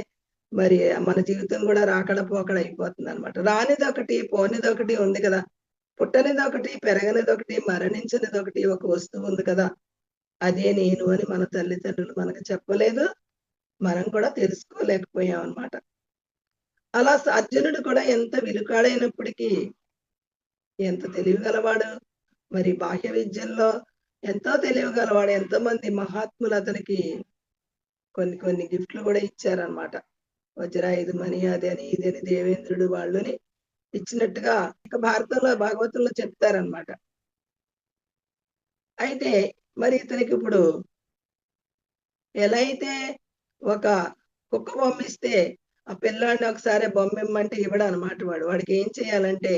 మరి మన జీవితం కూడా రాకడ పోకడ అయిపోతుంది అనమాట. రానిదొకటి పోనిదొకటి ఉంది కదా, పుట్టనిదొకటి పెరగనిదొకటి మరణించనిదొకటి ఒక వస్తువు ఉంది కదా, అదే నేను అని మన తల్లిదండ్రులు మనకు చెప్పలేదు, మనం కూడా తెలుసుకోలేకపోయాం అనమాట. అలా అర్జునుడు కూడా ఎంత విలుకాడైనప్పటికీ ఎంత తెలివిగలవాడు, మరి బాహ్య విద్యల్లో ఎంతో తెలివిగలవాడు. ఎంతో మంది మహాత్ములు అతనికి కొన్ని కొన్ని గిఫ్ట్లు కూడా ఇచ్చారనమాట. వజ్రాయుధమని అదని ఇదని దేవేంద్రుడు వాళ్ళని ఇచ్చినట్టుగా ఇక భాగవతంలో చెప్తారనమాట. అయితే మరి ఇతనికి ఇప్పుడు ఎలా అయితే ఒక కుక్క బొమ్మిస్తే ఆ పిల్లాడిని ఒకసారి బొమ్మిమ్మంటే ఇవ్వడు అనమాట. వాడికి ఏం చేయాలంటే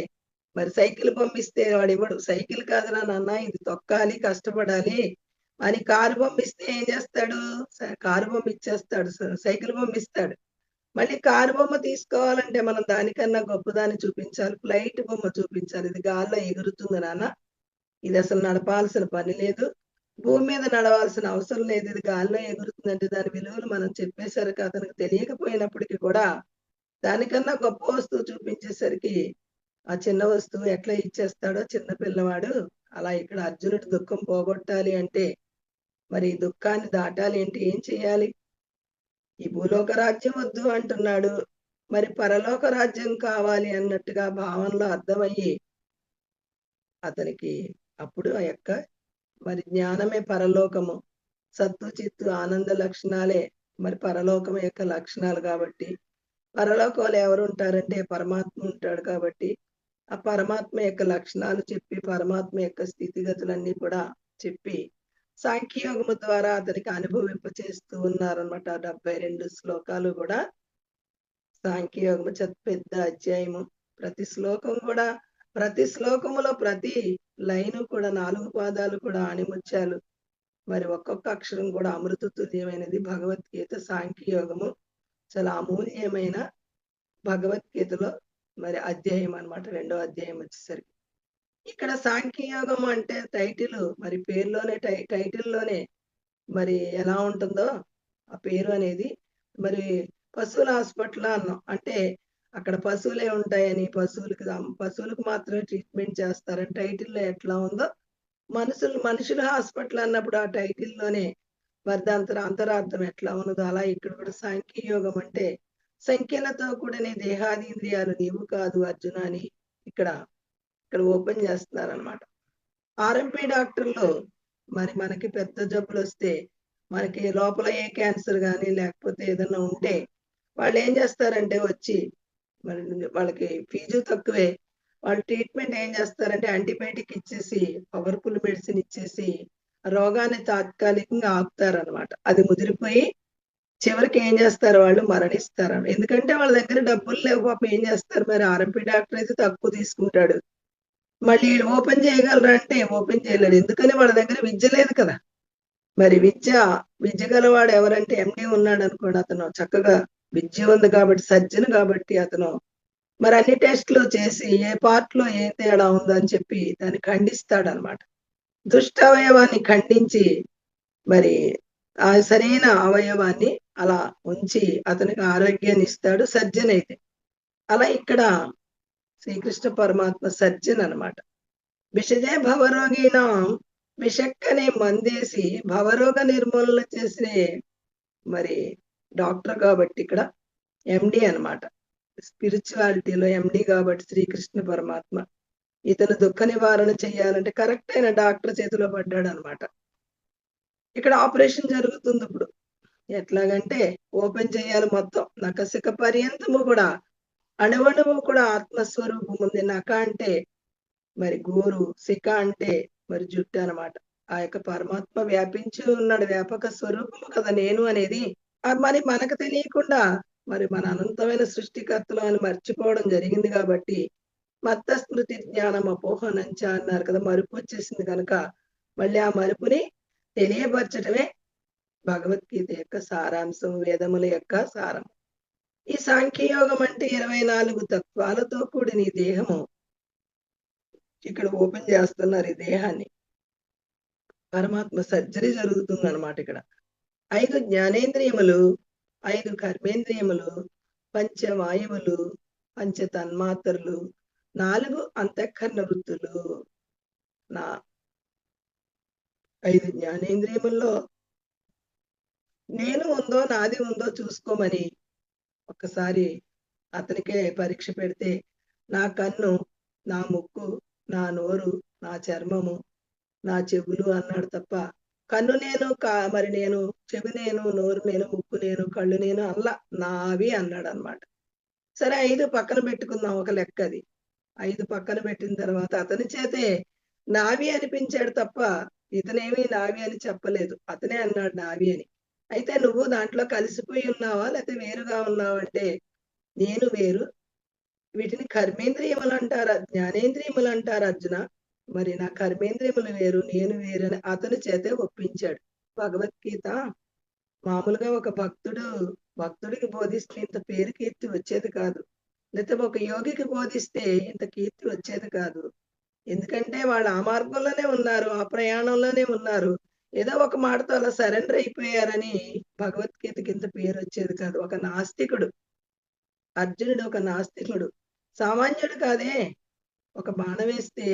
మరి సైకిల్ బొమ్మిస్తే వాడు ఇవ్వడు. సైకిల్ కాదురా నాన్న, ఇది తొక్కాలి, కష్టపడాలి అని కారు బొమ్మిస్తే ఏం చేస్తాడు? కారు బొమ్మ ఇచ్చేస్తాడు, సైకిల్ బొమ్మ ఇస్తాడు. మళ్ళీ కారు బొమ్మ తీసుకోవాలంటే మనం దానికన్నా గొప్పదాన్ని చూపించాలి, ఫ్లైట్ బొమ్మ చూపించాలి. ఇది గాల్లో ఎగురుతుంది నాన్న, ఇది అసలు నడపాల్సిన పని లేదు, భూమి మీద నడవాల్సిన అవసరం లేదు, ఇది గాల్లో ఎగురుతుందంటే దాని విలువలు మనం చెప్పేసరికి అతనికి తెలియకపోయినప్పటికీ కూడా దానికన్నా గొప్ప వస్తువు చూపించేసరికి ఆ చిన్న వస్తువు ఎట్లా ఇచ్చేస్తాడో చిన్న పిల్లవాడు, అలా ఇక్కడ అర్జునుడి దుఃఖం పోగొట్టాలి అంటే మరి దుఃఖాన్ని దాటాలి అంటే ఏం చేయాలి? ఈ భూలోక రాజ్యం వద్దు అంటున్నాడు, మరి పరలోక రాజ్యం కావాలి అన్నట్టుగా భావనలో అర్థమయ్యి అతనికి అప్పుడు ఆ యొక్క మరి జ్ఞానమే పరలోకము, సత్తు చిత్తు ఆనంద లక్షణాలే మరి పరలోకం యొక్క లక్షణాలు కాబట్టి పరలోకంలో ఎవరు ఉంటారంటే పరమాత్మ ఉంటాడు కాబట్టి ఆ పరమాత్మ యొక్క లక్షణాలు చెప్పి పరమాత్మ యొక్క స్థితిగతులన్నీ కూడా చెప్పి సాంఖ్యయోగము ద్వారా అతనికి అనుభవింప చేస్తూ ఉన్నారనమాట. 72 శ్లోకాలు కూడా సాంఖ్యయోగము పెద్ద అధ్యాయము. ప్రతి శ్లోకం కూడా ప్రతి శ్లోకములో ప్రతి లైను కూడా 4 పాదాలు కూడా ఆణిముత్యాలు. మరి ఒక్కొక్క అక్షరం కూడా అమృత తుల్యమైనది. భగవద్గీత సాంఖ్యయోగము చాలా అమూల్యమైన భగవద్గీతలో మరి అధ్యాయం అన్నమాట. రెండో అధ్యాయం వచ్చేసరికి. ఇక్కడ సాంఖ్యయోగం అంటే టైటిల్ మరి పేరులోనే టైటిల్‌లోనే మరి ఎలా ఉంటుందో ఆ పేరు అనేది మరి పశువుల హాస్పిటల్ అన్నాం. అంటే అక్కడ పశువులే ఉంటాయని పశువులకు మాత్రమే ట్రీట్మెంట్ చేస్తారని టైటిల్‌లో ఎట్లా ఉందో మనుషుల హాస్పిటల్ అన్నప్పుడు ఆ టైటిల్‌లోనే మరి అంతరార్థం ఎట్లా ఉన్నదో అలా ఇక్కడ కూడా సాంఖ్యయోగం అంటే సంఖ్యలతో కూడిన దేహాదీంద్రియాలు నీవు కాదు అర్జున అని ఇక్కడ ఇక్కడ ఓపెన్ చేస్తున్నారనమాట. ఆర్ఎంపీ డాక్టర్లు మరి మనకి పెద్ద జబ్బులొస్తే మనకి లోపల ఏ క్యాన్సర్ గాని లేకపోతే ఏదన్నా ఉంటే వాళ్ళేం చేస్తారంటే వచ్చి మరి వాళ్ళకి ఫీజు తక్కువే. వాళ్ళు ట్రీట్మెంట్ ఏం చేస్తారంటే యాంటీబయాటిక్ ఇచ్చేసి, పవర్‌ఫుల్ మెడిసిన్ ఇచ్చేసి రోగాన్ని తాత్కాలికంగా ఆపుతారనమాట. అది ముదిరిపోయి చివరికి ఏం చేస్తారు వాళ్ళు మరణిస్తారు. ఎందుకంటే వాళ్ళ దగ్గర డబ్బులు లేవు పాపం ఏం చేస్తారు మరి ఆర్ఎంపీ డాక్టర్ అయితే తక్కువ తీసుకుంటాడు. మళ్ళీ ఓపెన్ చేయగలరా అంటే ఓపెన్ చేయలేడు. ఎందుకని వాళ్ళ దగ్గర విద్య లేదు కదా! మరి విద్య గలవాడు ఎవరంటే ఎండీ ఉన్నాడనుకోండి అతను చక్కగా విద్య ఉంది కాబట్టి సర్జన్ కాబట్టి అతను మరి అన్ని టెస్ట్‌లు చేసి ఏ పార్ట్‌లో ఏ తేడా ఉందని చెప్పి దాన్ని ఖండిస్తాడనమాట. దుష్ట అవయవాన్ని ఖండించి మరి ఆ సరైన అవయవాన్ని అలా ఉంచి అతనికి ఆరోగ్యాన్ని ఇస్తాడు సర్జన్ అయితే. అలా ఇక్కడ శ్రీకృష్ణ పరమాత్మ సర్జన్ అన్నమాట. విషజే భవరోగిణాం విషక్కనే మందేసి భవరోగ నిర్మూలన చేసే మరి డాక్టర్ కాబట్టి ఇక్కడ ఎండీ అన్నమాట. స్పిరిచువాలిటీలో ఎండీ కాబట్టి శ్రీకృష్ణ పరమాత్మ ఇతను దుఃఖ నివారణ చేయాలంటే కరెక్ట్ అయిన డాక్టర్ చేతిలో పడ్డాడన్నమాట. ఇక్కడ ఆపరేషన్ జరుగుతుంది ఇప్పుడు. ఎట్లాగంటే ఓపెన్ చేయాలి మొత్తం. నఖశిఖ పర్యంతము కూడా అణువణువు కూడా ఆత్మస్వరూపం ఉంది. నఖ అంటే మరి గోరు, శిఖ అంటే మరి జుట్టు అన్నమాట. ఆ యొక్క పరమాత్మ వ్యాపించి ఉన్నాడు. వ్యాపక స్వరూపము కదా నేను అనేది. మరి మనకు తెలియకుండా మరి మన అనంతమైన సృష్టికర్తలు అని మర్చిపోవడం జరిగింది కాబట్టి మత్త స్మృతి జ్ఞానం అపోహనంచ అన్నారు కదా! మరుపు వచ్చేసింది కనుక మళ్ళీ ఆ మరుపుని తెలియపరచడమే భగవద్గీత యొక్క సారాంశం, వేదముల యొక్క సారం. ఈ సాంఖ్యయోగం అంటే 24 తత్వాలతో కూడిన ఈ దేహము ఇక్కడ ఓపెన్ చేస్తున్నారు ఈ దేహాన్ని. పరమాత్మ సర్జరీ జరుగుతుందన్నమాట ఇక్కడ. 5 జ్ఞానేంద్రియములు, 5 కర్మేంద్రియములు, పంచవాయువులు, పంచ తన్మాత్రలు, 4 అంతఃకరణ వృత్తులు. నా 5 జ్ఞానేంద్రియముల్లో నేను ఉందో నాది ఉందో చూసుకోమని ఒక్కసారి అతనికే పరీక్ష పెడితే నా కన్ను, నా ముక్కు, నా నోరు, నా చర్మము, నా చెవులు అన్నాడు తప్ప కన్ను నేను మరి నేను, చెవి నేను, నోరు నేను, ముక్కు నేను, కళ్ళు నేను అనలా. నావి అన్నాడన్నమాట. సరే 5 పక్కన పెట్టుకుందాం ఒక లెక్కది. 5 పక్కన పెట్టిన తర్వాత అతని చేతే నావి అనిపించాడు తప్ప ఇతనేమి నావి అని చెప్పలేదు. అతనే అన్నాడు నావి అని. అయితే నువ్వు దాంట్లో కలిసిపోయి ఉన్నావా? లేతే వేరుగా ఉన్నావంటే నేను వేరు. వీటిని కర్మేంద్రియములంటారు. జ్ఞానేంద్రియములంటారు అర్జున. మరి నా కర్మేంద్రియములు వేరు, నేను వేరు అని అతని చేతే ఒప్పించాడు. భగవద్గీత మామూలుగా ఒక భక్తుడికి బోధిస్తే ఇంత పేరు కీర్తి వచ్చేది కాదు. లేతే ఒక యోగికి బోధిస్తే ఇంత కీర్తి వచ్చేది కాదు. ఎందుకంటే వాళ్ళు ఆ మార్గంలోనే ఉన్నారు. ఆ ప్రయాణంలోనే ఉన్నారు. ఏదో ఒక మాటతో అలా సరెండర్ అయిపోయారని భగవద్గీతకి ఇంత పేరొచ్చేది కాదు. ఒక నాస్తికుడు. అర్జునుడు ఒక నాస్తికుడు. సామాన్యుడు కాదే. ఒక బాణం వేస్తే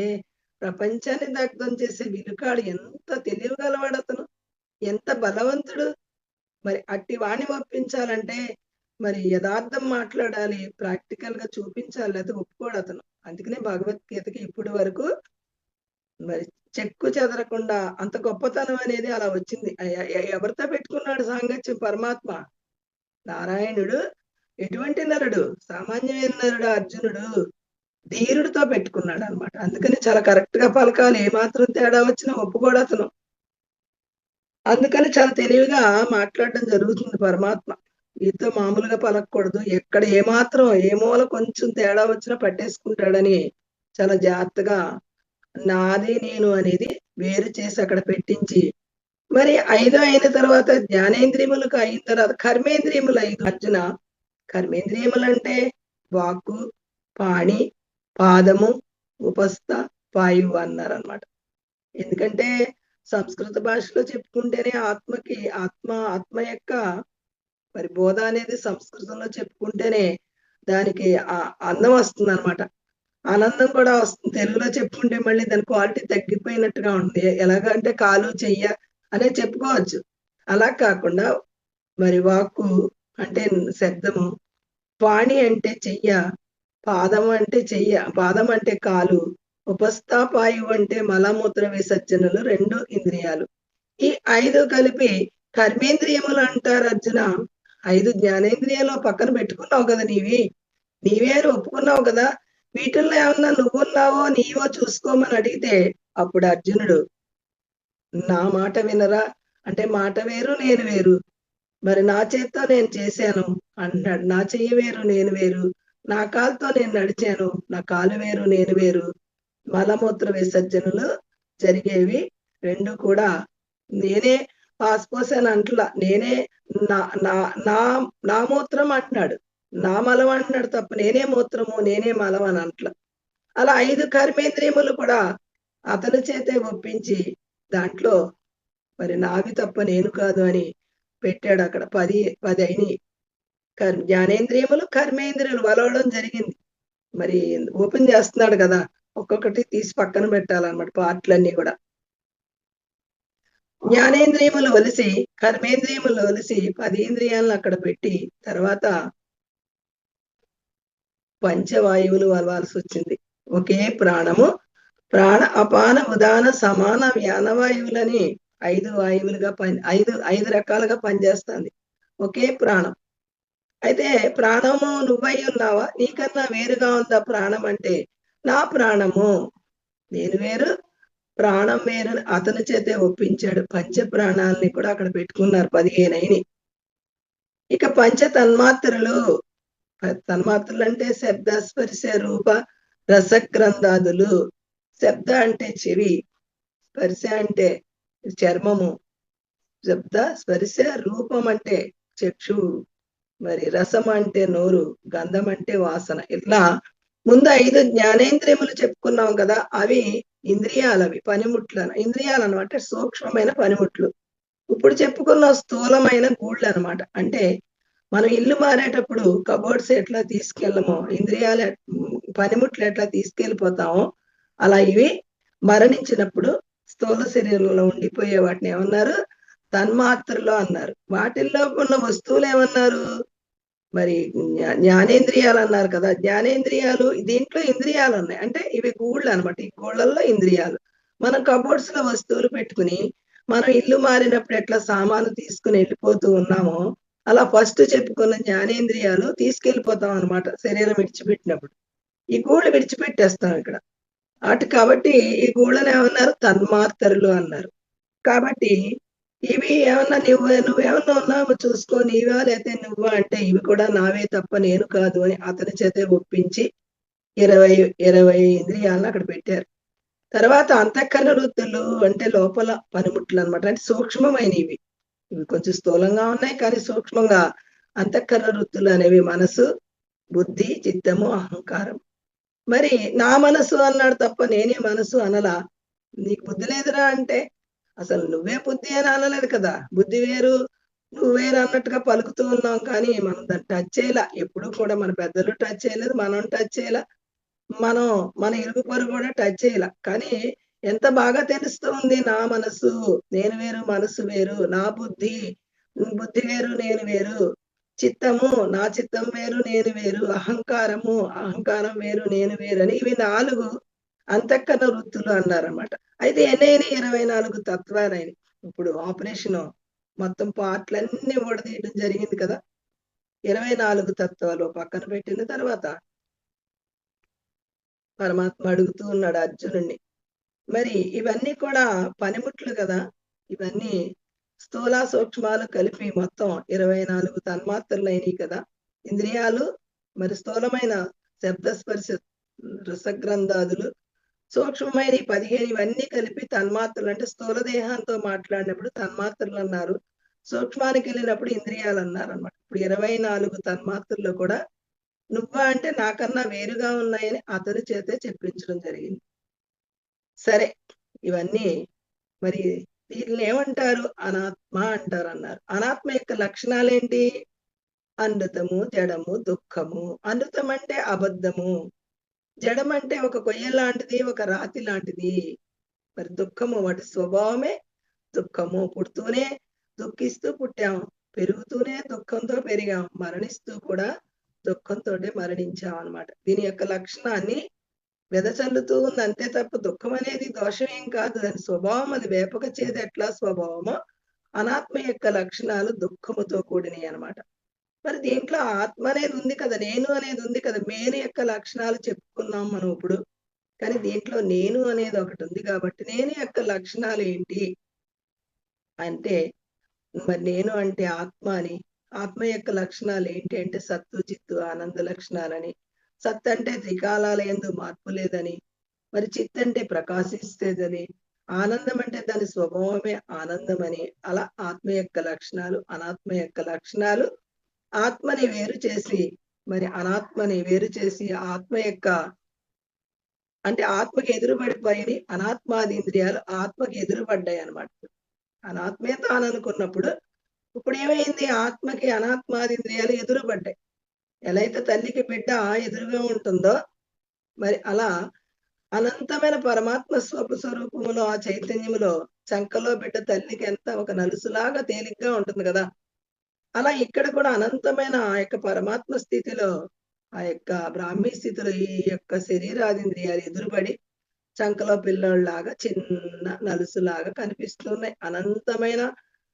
ప్రపంచాన్ని దగ్ధం చేసే విలుకాడు. ఎంత తెలివిగలవాడతను. ఎంత బలవంతుడు. మరి అట్టి వాణ్ణి ఒప్పించాలంటే మరి యథార్థం మాట్లాడాలి. ప్రాక్టికల్‌గా చూపించాలి. లేతే ఒప్పుకోడతను. అందుకనే భగవద్గీతకి ఇప్పటి వరకు మరి చెక్కు చెదరకుండా అంత గొప్పతనం అనేది అలా వచ్చింది. ఎవరితో పెట్టుకున్నాడు సాంగత్యం పరమాత్మ? నారాయణుడు ఎటువంటి నరుడు? సామాన్యమైన నరుడు అర్జునుడు. ధీరుడితో పెట్టుకున్నాడన్నమాట. అందుకని చాలా కరెక్ట్‌గా పలకాలి. ఏమాత్రం తేడా వచ్చినా ఒప్పుకోడతను. అందుకని చాలా తెలివిగా మాట్లాడడం జరుగుతుంది పరమాత్మ. వీరితో మామూలుగా పలకకూడదు. ఎక్కడ ఏమాత్రం ఏ మూల కొంచెం తేడా వచ్చినా పట్టేసుకుంటాడని చాలా జాగ్రత్తగా నాది నేను అనేది వేరు చేసి అక్కడ పెట్టించి, మరి 5 అయిన తర్వాత జ్ఞానేంద్రియములకు అయిన తర్వాత కర్మేంద్రియములు 5 అర్జున. కర్మేంద్రియములంటే వాక్కు, పాణి, పాదము, ఉపస్థ, వాయువు అన్నారనమాట. ఎందుకంటే సంస్కృత భాషలో చెప్పుకుంటేనే ఆత్మ యొక్క మరి బోధ అనేది సంస్కృతంలో చెప్పుకుంటేనే దానికి అందం వస్తుందన్నమాట. ఆనందం కూడా వస్తుంది. తెలుగులో చెప్పుకుంటే మళ్ళీ దాని క్వాలిటీ తగ్గిపోయినట్టుగా ఉంది. ఎలాగంటే కాలు, చెయ్య అనే చెప్పుకోవచ్చు. అలా కాకుండా మరి వాక్కు అంటే శబ్దము, పాణి అంటే చెయ్య, పాదం అంటే కాలు, ఉపస్థాపాయువు అంటే మలమూత్ర విసర్జనలు 2 ఇంద్రియాలు. ఈ 5 కలిపి కర్మేంద్రియములు అంటారు అర్జున. 5 జ్ఞానేంద్రియాలు పక్కన పెట్టుకున్నావు కదా నీవే అని ఒప్పుకున్నావు కదా. వీటిల్లో ఏమన్నా నువ్వున్నావో నీవో చూసుకోమని అడిగితే అప్పుడు అర్జునుడు నా మాట వినరా అంటే మాట వేరు నేను వేరు, మరి నా చేత్తో నేను చేశాను అంటున్నాడు. నా చెయ్యి వేరు నేను వేరు, నా కాలుతో నేను నడిచాను, నా కాలు వేరు నేను వేరు. మలమూత్ర విసర్జనలు జరిగేవి 2 కూడా నేనే పాసిపోసాను అంటలా, నేనే నా నా నా నా మూత్రం అంటున్నాడు, నా మలం అంటున్నాడు తప్ప నేనే మూత్రము నేనే మలం అని అంటలా. అలా 5 కర్మేంద్రియములు కూడా అతని చేతే ఒప్పించి దాంట్లో మరి నావి తప్ప నేను కాదు అని పెట్టాడు. అక్కడ 10 అయినాయి. జ్ఞానేంద్రియములు కర్మేంద్రియాలు వలవడం జరిగింది. మరి ఓపెన్ చేస్తున్నాడు కదా, ఒక్కొక్కటి తీసి పక్కన పెట్టాలన్నమాట పార్ట్లన్నీ కూడా. జ్ఞానేంద్రియములు వలిసి కర్మేంద్రియములు వలిసి 10 ఇంద్రియాలను అక్కడ పెట్టి తర్వాత పంచవాయువులు వలవాల్సి వచ్చింది. ఒకే ప్రాణము ప్రాణ అపాన ఉదాన సమాన వ్యానవాయువులని 5 వాయువులుగా 5 రకాలుగా పనిచేస్తుంది ఒకే ప్రాణం. అయితే ప్రాణము నువ్వై ఉన్నావా, నీకన్నా వేరుగా ఉందా ప్రాణం అంటే? నా ప్రాణము నేను వేరు, ప్రాణం వేరు అతని చేతే ఒప్పించాడు. పంచ ప్రాణాలని కూడా అక్కడ పెట్టుకున్నారు 15 అయినాయి. ఇక పంచ తన్మాత్రలు అంటే శబ్ద స్పర్శ రూప రసగ్రంథాదులు. శబ్ద అంటే చెవి, స్పర్శ అంటే చర్మము, శబ్ద స్పర్శ రూపం అంటే చక్షు, మరి రసం అంటే నోరు, గంధం అంటే వాసన. ఇట్లా ముందు 5 జ్ఞానేంద్రియములు చెప్పుకున్నాం కదా, అవి ఇంద్రియాలు, అవి పనిముట్లు ఇంద్రియాలు అనమాట, సూక్ష్మమైన పనిముట్లు. ఇప్పుడు చెప్పుకున్న స్థూలమైన గూళ్ళు అనమాట. అంటే మనం ఇల్లు మారేటప్పుడు కబోర్డ్స్ ఎట్లా తీసుకెళ్ళమో, ఇంద్రియాలు పనిముట్లు ఎట్లా తీసుకెళ్ళిపోతామో, అలా ఇవి మరణించినప్పుడు స్థూల శరీరంలో ఉండిపోయే వాటిని ఏమన్నారు? తన్మాత్రలు అన్నారు. వాటిల్లో ఉన్న వస్తువులు ఏమన్నారు? మరి జ్ఞానేంద్రియాలు అన్నారు కదా. జ్ఞానేంద్రియాలు దీంట్లో ఇంద్రియాలు ఉన్నాయి, అంటే ఇవి గూళ్ళు అనమాట. ఈ గూళ్ళల్లో ఇంద్రియాలు. మనం కబోర్డ్స్ లో వస్తువులు పెట్టుకుని మనం ఇల్లు మారినప్పుడు ఎట్లా సామాను తీసుకుని వెళ్ళిపోతూ ఉన్నామో, అలా ఫస్ట్ చెప్పుకున్న జ్ఞానేంద్రియాలు తీసుకెళ్ళిపోతాం అనమాట శరీరం విడిచిపెట్టినప్పుడు. ఈ గూళ్ళు విడిచిపెట్టేస్తాం ఇక్కడ. కాబట్టి ఈ గూళ్ళని ఏమన్నారు? తన్మాత్రలు అన్నారు. కాబట్టి ఇవి ఏమన్నా నువ్వేమన్నా ఉన్నావు చూసుకో, నీవా లేతే నువ్వా అంటే ఇవి కూడా నావే తప్ప నేను కాదు అని అతని చేతే ఒప్పించి 20 ఇంద్రియాలను అక్కడ పెట్టారు. తర్వాత అంతఃకరణ వృత్తులు అంటే లోపల పనిముట్లు అనమాట. అంటే సూక్ష్మమైనవి. ఇవి కొంచెం స్థూలంగా ఉన్నాయి కానీ సూక్ష్మంగా అంతఃకరణ వృత్తులు అనేవి మనసు, బుద్ధి, చిత్తము, అహంకారం. మరి నా మనసు అన్నాడు తప్ప నేనే మనసు అనలా. నీకు బుద్ధి లేదురా అంటే అసలు నువ్వే బుద్ధి అని అనలేదు కదా. బుద్ధి వేరు నువ్వు వేరు అన్నట్టుగా పలుకుతూ ఉన్నాం కానీ మనం దాన్ని టచ్ చేయలే. ఎప్పుడు కూడా మన పెద్దలు టచ్ చేయలేదు, మనం టచ్ చేయలే, మన ఇరుగు పొరుగు కూడా టచ్ చేయలే. కానీ ఎంత బాగా తెలుస్తూ ఉంది, నా మనసు నేను వేరు మనసు వేరు, నా బుద్ధి బుద్ధి వేరు నేను వేరు, చిత్తము నా చిత్తం వేరు నేను వేరు, అహంకారం వేరు నేను వేరు అని ఇవి 4 అంతఃకరణ వృత్తులు అన్నారన్నమాట. అయితే ఎన్నైనా 24 తత్వాలైన. ఇప్పుడు ఆపరేషన్ మొత్తం పార్ట్లన్నీ ఊడదీయడం జరిగింది కదా. 24 తత్వాలు పక్కన పెట్టిన తర్వాత పరమాత్మ అడుగుతూ ఉన్నాడు అర్జునుడిని, మరి ఇవన్నీ కూడా పనిముట్లు కదా, ఇవన్నీ స్థూల సూక్ష్మాలు కలిపి మొత్తం 24 తన్మాత్రలు అయినాయి కదా. ఇంద్రియాలు మరి స్థూలమైన శబ్ద స్పర్శ రసగ్రంథాదులు, సూక్ష్మమైన ఈ 15 ఇవన్నీ కలిపి తన్మాత్రలు. అంటే స్థూల దేహంతో మాట్లాడినప్పుడు తన్మాత్రలు అన్నారు. సూక్ష్మానికి వెళ్ళినప్పుడు ఇంద్రియాలు అన్నారన్నమాట. ఇప్పుడు 24 తన్మాత్రలు కూడా నువ్వా అంటే నాకన్నా వేరుగా ఉన్నాయని అతని చేతే చెప్పించడం జరిగింది. సరే, ఇవన్నీ మరి వీటిని ఏమంటారు? అనాత్మ అంటారన్నారు. అనాత్మ యొక్క లక్షణాలేంటి? అనృతము, జడము, దుఃఖము. అనృతం అంటే అబద్ధము. జడం అంటే ఒక కొయ్య లాంటిది, ఒక రాతి లాంటిది. మరి దుఃఖము వాటి స్వభావమే దుఃఖము. పుడుతూనే దుఃఖిస్తూ పుట్టాం, పెరుగుతూనే దుఃఖంతో పెరిగాం, మరణిస్తూ కూడా దుఃఖంతోటే మరణించాం అన్నమాట. దీని యొక్క లక్షణాన్ని వెదజల్లుతూ ఉంది అంతే తప్ప దుఃఖం అనేది దోషం ఏం కాదు. దాని స్వభావం అది. వేపక చేదు ఎట్లా స్వభావమో అనాత్మ యొక్క లక్షణాలు దుఃఖముతో కూడినవి అన్నమాట. మరి దీంట్లో ఆత్మ అనేది ఉంది కదా, నేను అనేది ఉంది కదా. నేను యొక్క లక్షణాలు చెప్పుకున్నాం మనం ఇప్పుడు. కానీ దీంట్లో నేను అనేది ఒకటి ఉంది కాబట్టి నేను యొక్క లక్షణాలు ఏంటి అంటే, మరి నేను అంటే ఆత్మ అని. ఆత్మ యొక్క లక్షణాలు ఏంటి అంటే సత్తు, చిత్తు, ఆనంద లక్షణాలని. సత్ అంటే త్రికాలాల యందు మార్పు లేదని. మరి చిత్ అంటే ప్రకాశిస్తేదని. ఆనందం అంటే దాని స్వభావమే ఆనందమని. అలా ఆత్మ యొక్క లక్షణాలు, అనాత్మ యొక్క లక్షణాలు. ఆత్మని వేరు చేసి మరి అనాత్మని వేరు చేసి ఆత్మ యొక్క అంటే ఆత్మకి ఎదురుపడిపోయి అనాత్మాది ఇంద్రియాలు ఆత్మకి ఎదురుపడ్డాయి అన్నమాట. అనాత్మే తాననుకున్నప్పుడు ఇప్పుడు ఏమైంది? ఆత్మకి అనాత్మాది ఇంద్రియాలు ఎదురుపడ్డాయి. ఎలా అయితే తల్లికి బిడ్డ ఎదురుగా ఉంటుందో మరి అలా అనంతమైన పరమాత్మ స్వరూపములో ఆ చైతన్యములో చంకలో బిడ్డ తల్లికి ఎంత ఒక నలుసులాగా తేలిగ్గా ఉంటుంది కదా. అలా ఇక్కడ కూడా అనంతమైన ఆ యొక్క పరమాత్మ స్థితిలో ఆ యొక్క బ్రాహ్మీ స్థితిలో ఈ యొక్క శరీరాదింద్రియాలు ఎదురుపడి చంకలో పిల్లోళ్ళలాగా చిన్న నలుసులాగా కనిపిస్తున్నాయి. అనంతమైన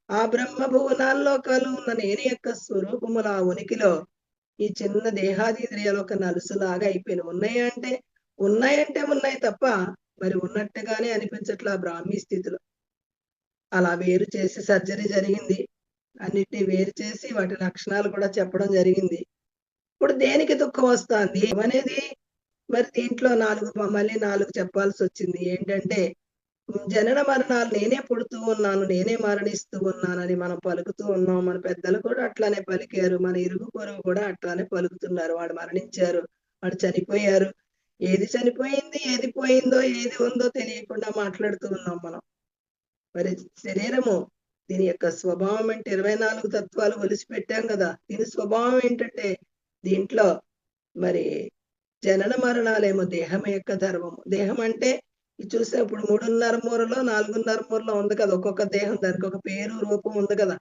ఆ బ్రహ్మ భువనాల్లో ఉన్న నేను యొక్క స్వరూపముల ఆ ఉనికిలో ఈ చిన్న దేహాదింద్రియాలు ఒక నలుసులాగా అయిపోయినాయి. ఉన్నాయంటే ఉన్నాయి తప్ప మరి ఉన్నట్టుగానే అనిపించట్లా బ్రాహ్మీ స్థితిలో. అలా వేరు చేసి సర్జరీ జరిగింది. అన్నిటిని వేరు చేసి వాటి లక్షణాలు కూడా చెప్పడం జరిగింది. ఇప్పుడు దేనికి దుఃఖం వస్తాంది అనేది మరి దీంట్లో మళ్ళీ 4 చెప్పాల్సొచ్చింది. ఏంటంటే జనన మరణాలు నేనే పుడుతూ ఉన్నాను, నేనే మరణిస్తూ ఉన్నానని మనం పలుకుతూ ఉన్నాం. మన పెద్దలు కూడా అట్లానే పలికారు. మన ఇరుగు పొరుగు కూడా అట్లానే పలుకుతున్నారు. వాడు మరణించారు, వాడు చనిపోయారు. ఏది చనిపోయింది, ఏది పోయిందో, ఏది ఉందో తెలియకుండా మాట్లాడుతూ ఉన్నాం మనం. మరి శరీరము దీని యొక్క స్వభావం అంటే 24 తత్వాలు ఒలిసిపెట్టాం కదా. దీని స్వభావం ఏంటంటే దీంట్లో మరి జనన మరణాలేమో దేహం యొక్క ధర్మము. దేహం అంటే ఇది చూస్తే ఇప్పుడు 3.5 మూరలో 4.5 మూరలో ఉంది కదా. ఒక్కొక్క దేహం దానికి ఒక పేరు, రూపం ఉంది కదా.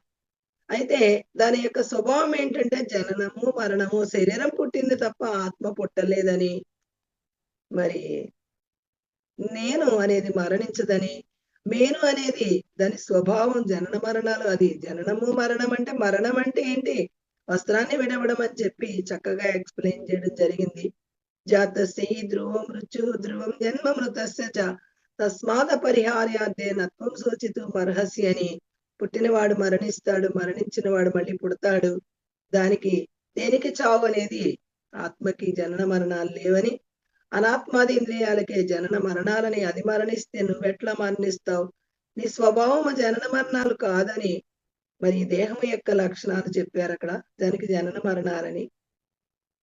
అయితే దాని యొక్క స్వభావం ఏంటంటే జననము, మరణము. శరీరం పుట్టింది తప్ప ఆత్మ పుట్టలేదని, మరి నేను అనేది మరణించదని, మేను అనేది దాని స్వభావం జనన మరణాలు. అది జననము, మరణం అంటే మరణం అంటే ఏంటి? వస్త్రాన్ని విడవడం అని చెప్పి చక్కగా ఎక్స్‌ప్లెయిన్ చేయడం జరిగింది. జాతస్య హి ధ్రువం మృత్యుః ధ్రువం జన్మ మృతస్య చ తస్మాదపరిహార్యార్థే నత్వం శోచితుమర్హసి అని. పుట్టినవాడు మరణిస్తాడు, మరణించిన వాడు మళ్ళీ పుడతాడు. దేనికి చావు అనేది ఆత్మకి జనన మరణాలు లేవని, అనాత్మాది ఇంద్రియాలకే జనన మరణాలని. అది మరణిస్తే నువ్వెట్లా మరణిస్తావు? నీ స్వభావము జనన మరణాలు కాదని మరి ఈ దేహం యొక్క లక్షణాలు చెప్పారక్కడ. దానికి జనన మరణాలని.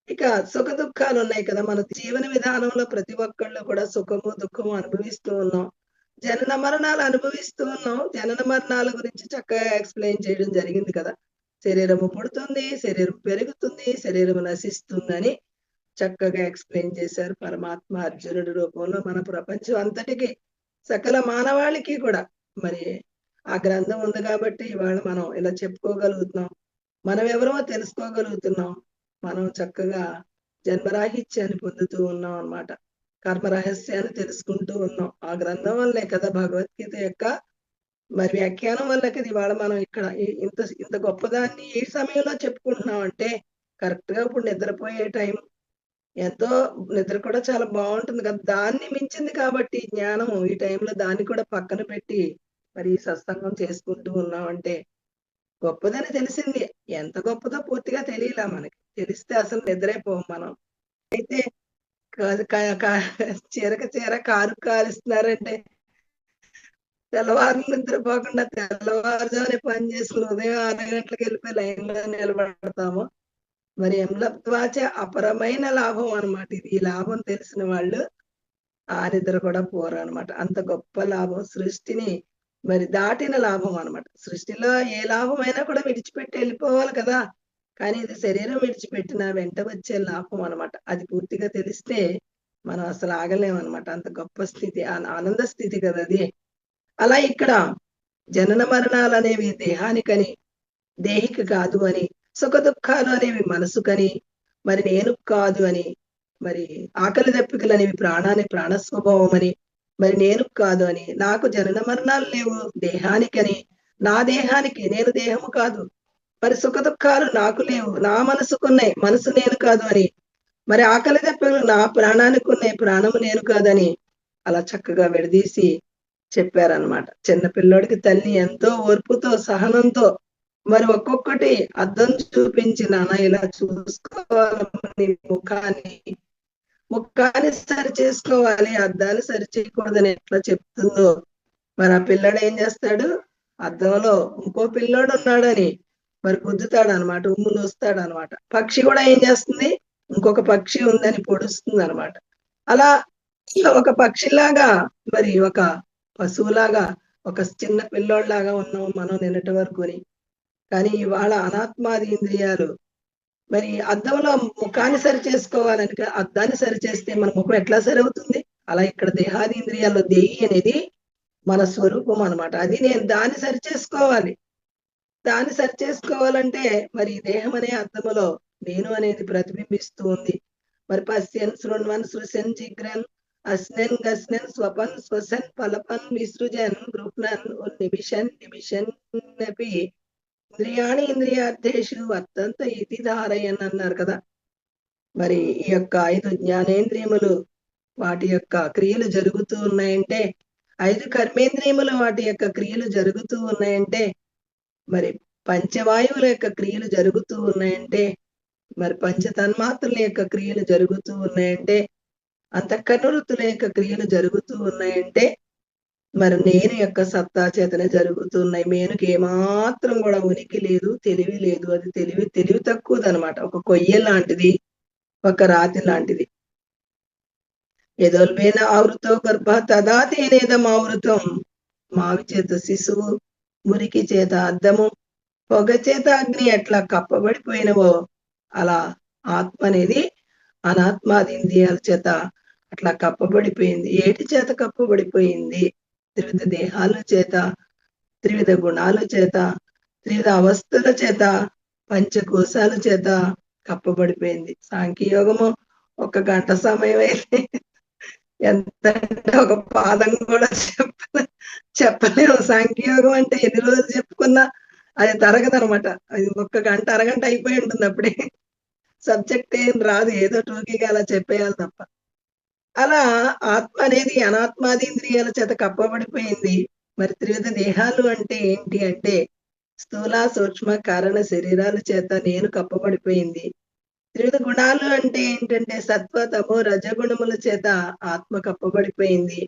ఇక సుఖ దుఃఖాలు ఉన్నాయి కదా. మన జీవన విధానంలో ప్రతి ఒక్కళ్ళు కూడా సుఖము, దుఃఖము అనుభవిస్తూ ఉన్నాం. జనన మరణాలు అనుభవిస్తూ ఉన్నాం. జనన మరణాల గురించి చక్కగా ఎక్స్‌ప్లెయిన్ చేయడం జరిగింది కదా. శరీరము పుడుతుంది, శరీరం పెరుగుతుంది, శరీరం నశిస్తుందని చక్కగా ఎక్స్‌ప్లెయిన్ చేశారు పరమాత్మ అర్జునుడి రూపంలో. మన ప్రపంచం అంతటికి సకల మానవాళికి కూడా మరి ఆ గ్రంథం ఉంది కాబట్టి ఇవాళ మనం ఇలా చెప్పుకోగలుగుతున్నాం. మనం ఎవరో తెలుసుకోగలుగుతున్నాం. మనం చక్కగా జన్మరాహిత్యాన్ని పొందుతూ ఉన్నాం అన్నమాట. కర్మ రహస్యాన్ని తెలుసుకుంటూ ఉన్నాం. ఆ గ్రంథం వల్లే కదా, భగవద్గీత యొక్క మరి వ్యాఖ్యానం వల్ల కదా ఇవాళ మనం ఇక్కడ ఇంత ఇంత గొప్పదాన్ని ఈ సమయంలో చెప్పుకుంటున్నాం అంటే కరెక్ట్‌గా ఇప్పుడు నిద్రపోయే టైం. ఎంతో నిద్ర కూడా చాలా బావుంటుంది కదా. దాన్ని మించింది కాబట్టి జ్ఞానము ఈ టైంలో దాన్ని కూడా పక్కన పెట్టి మరి ఈ సత్సంగం చేసుకుంటూ ఉన్నామంటే గొప్పదని తెలిసింది. ఎంత గొప్పదో పూర్తిగా తెలియలా మనకి. తెలిస్తే అసలు నిద్రే పోము మనం. అయితే చీరక చీర కారు కాలుస్తున్నారంటే తెల్లవారులు నిద్రపోకుండా తెల్లవారుజామునే పని చేసుకుని ఉదయం 6 గంటలకు వెళ్ళిపోయి లైన్ లో నిలబడతాము. మరి ఎంలబ్ధ్వాచ అపరమైన లాభం అన్నమాట ఇది. ఈ లాభం తెలిసిన వాళ్ళు ఆ నిద్ర కూడా పోరన్నమాట. అంత గొప్ప లాభం సృష్టిని మరి దాటిన లాభం అన్నమాట. సృష్టిలో ఏ లాభమైనా కూడా విడిచిపెట్టి వెళ్ళిపోవాలి కదా! కానీ ఇది శరీరం విడిచిపెట్టిన వెంట వచ్చే లాభం అన్నమాట. అది పూర్తిగా తెలిస్తే మనం అసలు ఆగలేమన్నమాట. అంత గొప్ప స్థితి ఆనంద స్థితి కదా అది. అలా ఇక్కడ జనన మరణాలనేవి దేహానికని, దేహికి కాదు అని, సుఖ దుఃఖాలు అనేవి మనసుకని, మరి నేను కాదు అని, మరి ఆకలి దప్పికలనేవి ప్రాణ స్వభావం అని, మరి నేను కాదు అని, నాకు జనన మరణాలు లేవు దేహానికని, నా దేహానికి నేను దేహము కాదు, మరి సుఖ దుఃఖాలు నాకు లేవు నా మనసుకున్నాయి మనసు నేను కాదు అని, మరి ఆకలి దప్పికలు నా ప్రాణానికి ఉన్నాయి ప్రాణము నేను కాదని అలా చక్కగా విడదీసి చెప్పారనమాట. చిన్న పిల్లోడికి తల్లి ఎంతో ఓర్పుతో సహనంతో మరి ఒక్కొక్కటి అద్దం చూపించి నాన్న ఇలా చూసుకోవాలి ముఖాన్ని సరి చేసుకోవాలి అద్దాన్ని సరి చేయకూడదని ఎట్లా చెప్తుందో మరి ఆ పిల్లాడు ఏం చేస్తాడు అద్దంలో ఇంకో పిల్లోడు ఉన్నాడని మరి గుద్దుతాడు అనమాట ఉమ్ము నూస్తాడు అనమాట. పక్షి కూడా ఏం చేస్తుంది ఇంకొక పక్షి ఉందని పొడుస్తుంది అనమాట. అలా ఒక పక్షిలాగా మరి ఒక పశువులాగా ఒక చిన్న పిల్లోళ్ళలాగా ఉన్నాం మనం నిన్నటి వరకుని. కానీ ఇవాళ అనాత్మాది ఇంద్రియాలు మరి అద్దంలో ముఖాన్ని సరి చేసుకోవాలని అద్దాన్ని సరి చేస్తే మన ముఖం ఎట్లా సరి అవుతుంది? అలా ఇక్కడ దేహాది ఇంద్రియాల్లో దేహి అనేది మన స్వరూపం అన్నమాట. అది నేను దాన్ని సరి చేసుకోవాలి. దాన్ని సరి చేసుకోవాలంటే మరి దేహం అనే అద్దములో నేను అనేది ప్రతిబింబిస్తూ ఉంది. మరి పశ్యన్ శృణ్వన్ సృశన్ జిగ్రన్ అస్నెన్ గస్నెన్ స్వపన్ స్వసన్ పలపన్ విసృజన్ గృహ్ణన్ నిమిషన్ నపి ఇంద్రియాణి ఇంద్రియార్థేషు వర్తంత ఇతి ధారయన్ అన్నారు కదా. మరి ఈ యొక్క 5 జ్ఞానేంద్రియములు వాటి యొక్క క్రియలు జరుగుతూ ఉన్నాయంటే 5 కర్మేంద్రియములు వాటి యొక్క క్రియలు జరుగుతూ ఉన్నాయంటే మరి పంచవాయువుల యొక్క క్రియలు జరుగుతూ ఉన్నాయంటే మరి పంచ తన్మాత్రల యొక్క క్రియలు జరుగుతూ ఉన్నాయంటే అంతఃకరణవృత్తుల యొక్క క్రియలు జరుగుతూ ఉన్నాయంటే మరి నేను యొక్క సత్తా చేతనే జరుగుతున్నాయి. మేనుకి ఏమాత్రం కూడా ఉనికి లేదు తెలివి లేదు. అది తెలివి తక్కువదనమాట. ఒక కొయ్య లాంటిది ఒక రాతి లాంటిది. ఎదొల్బేన ఆవృతో గర్భ తదా తేనేదం ఆవృతం మావి చేత శిశువు మురికి చేత అద్దము పొగ చేత అగ్ని ఎట్లా కప్పబడిపోయినవో అలా ఆత్మ అనేది అనాత్మాది ఇంద్రియాల చేత అట్లా కప్పబడిపోయింది. ఏటి చేత కప్పబడిపోయింది? త్రివిధ దేహాల చేత, త్రివిధ గుణాల చేత, త్రివిధ అవస్థల చేత, పంచకోశాల చేత కప్పబడిపోయింది. సాంఖ్యయోగము 1 గంట సమయం అయితే ఎంత ఒక పాదం కూడా చెప్పలేము. సాంఖ్యయోగం అంటే ఎన్ని రోజులు చెప్పుకున్నా అది తరగదనమాట. అది 1 గంట అరగంట అయిపోయి ఉంటుంది అప్పుడే. సబ్జెక్ట్ ఏం రాదు, ఏదో టూకీగా అలా చెప్పేయాలి తప్ప. అలా ఆత్మ అనేది అనాత్మాదీంద్రియాల చేత కప్పబడిపోయింది. మరి త్రివిధ దేహాలు అంటే ఏంటి అంటే స్థూల సూక్ష్మ కారణ శరీరాల చేత నేను కప్పబడిపోయింది. త్రివిధ గుణాలు అంటే ఏంటంటే సత్వ తమో రజగుణముల చేత ఆత్మ కప్పబడిపోయింది.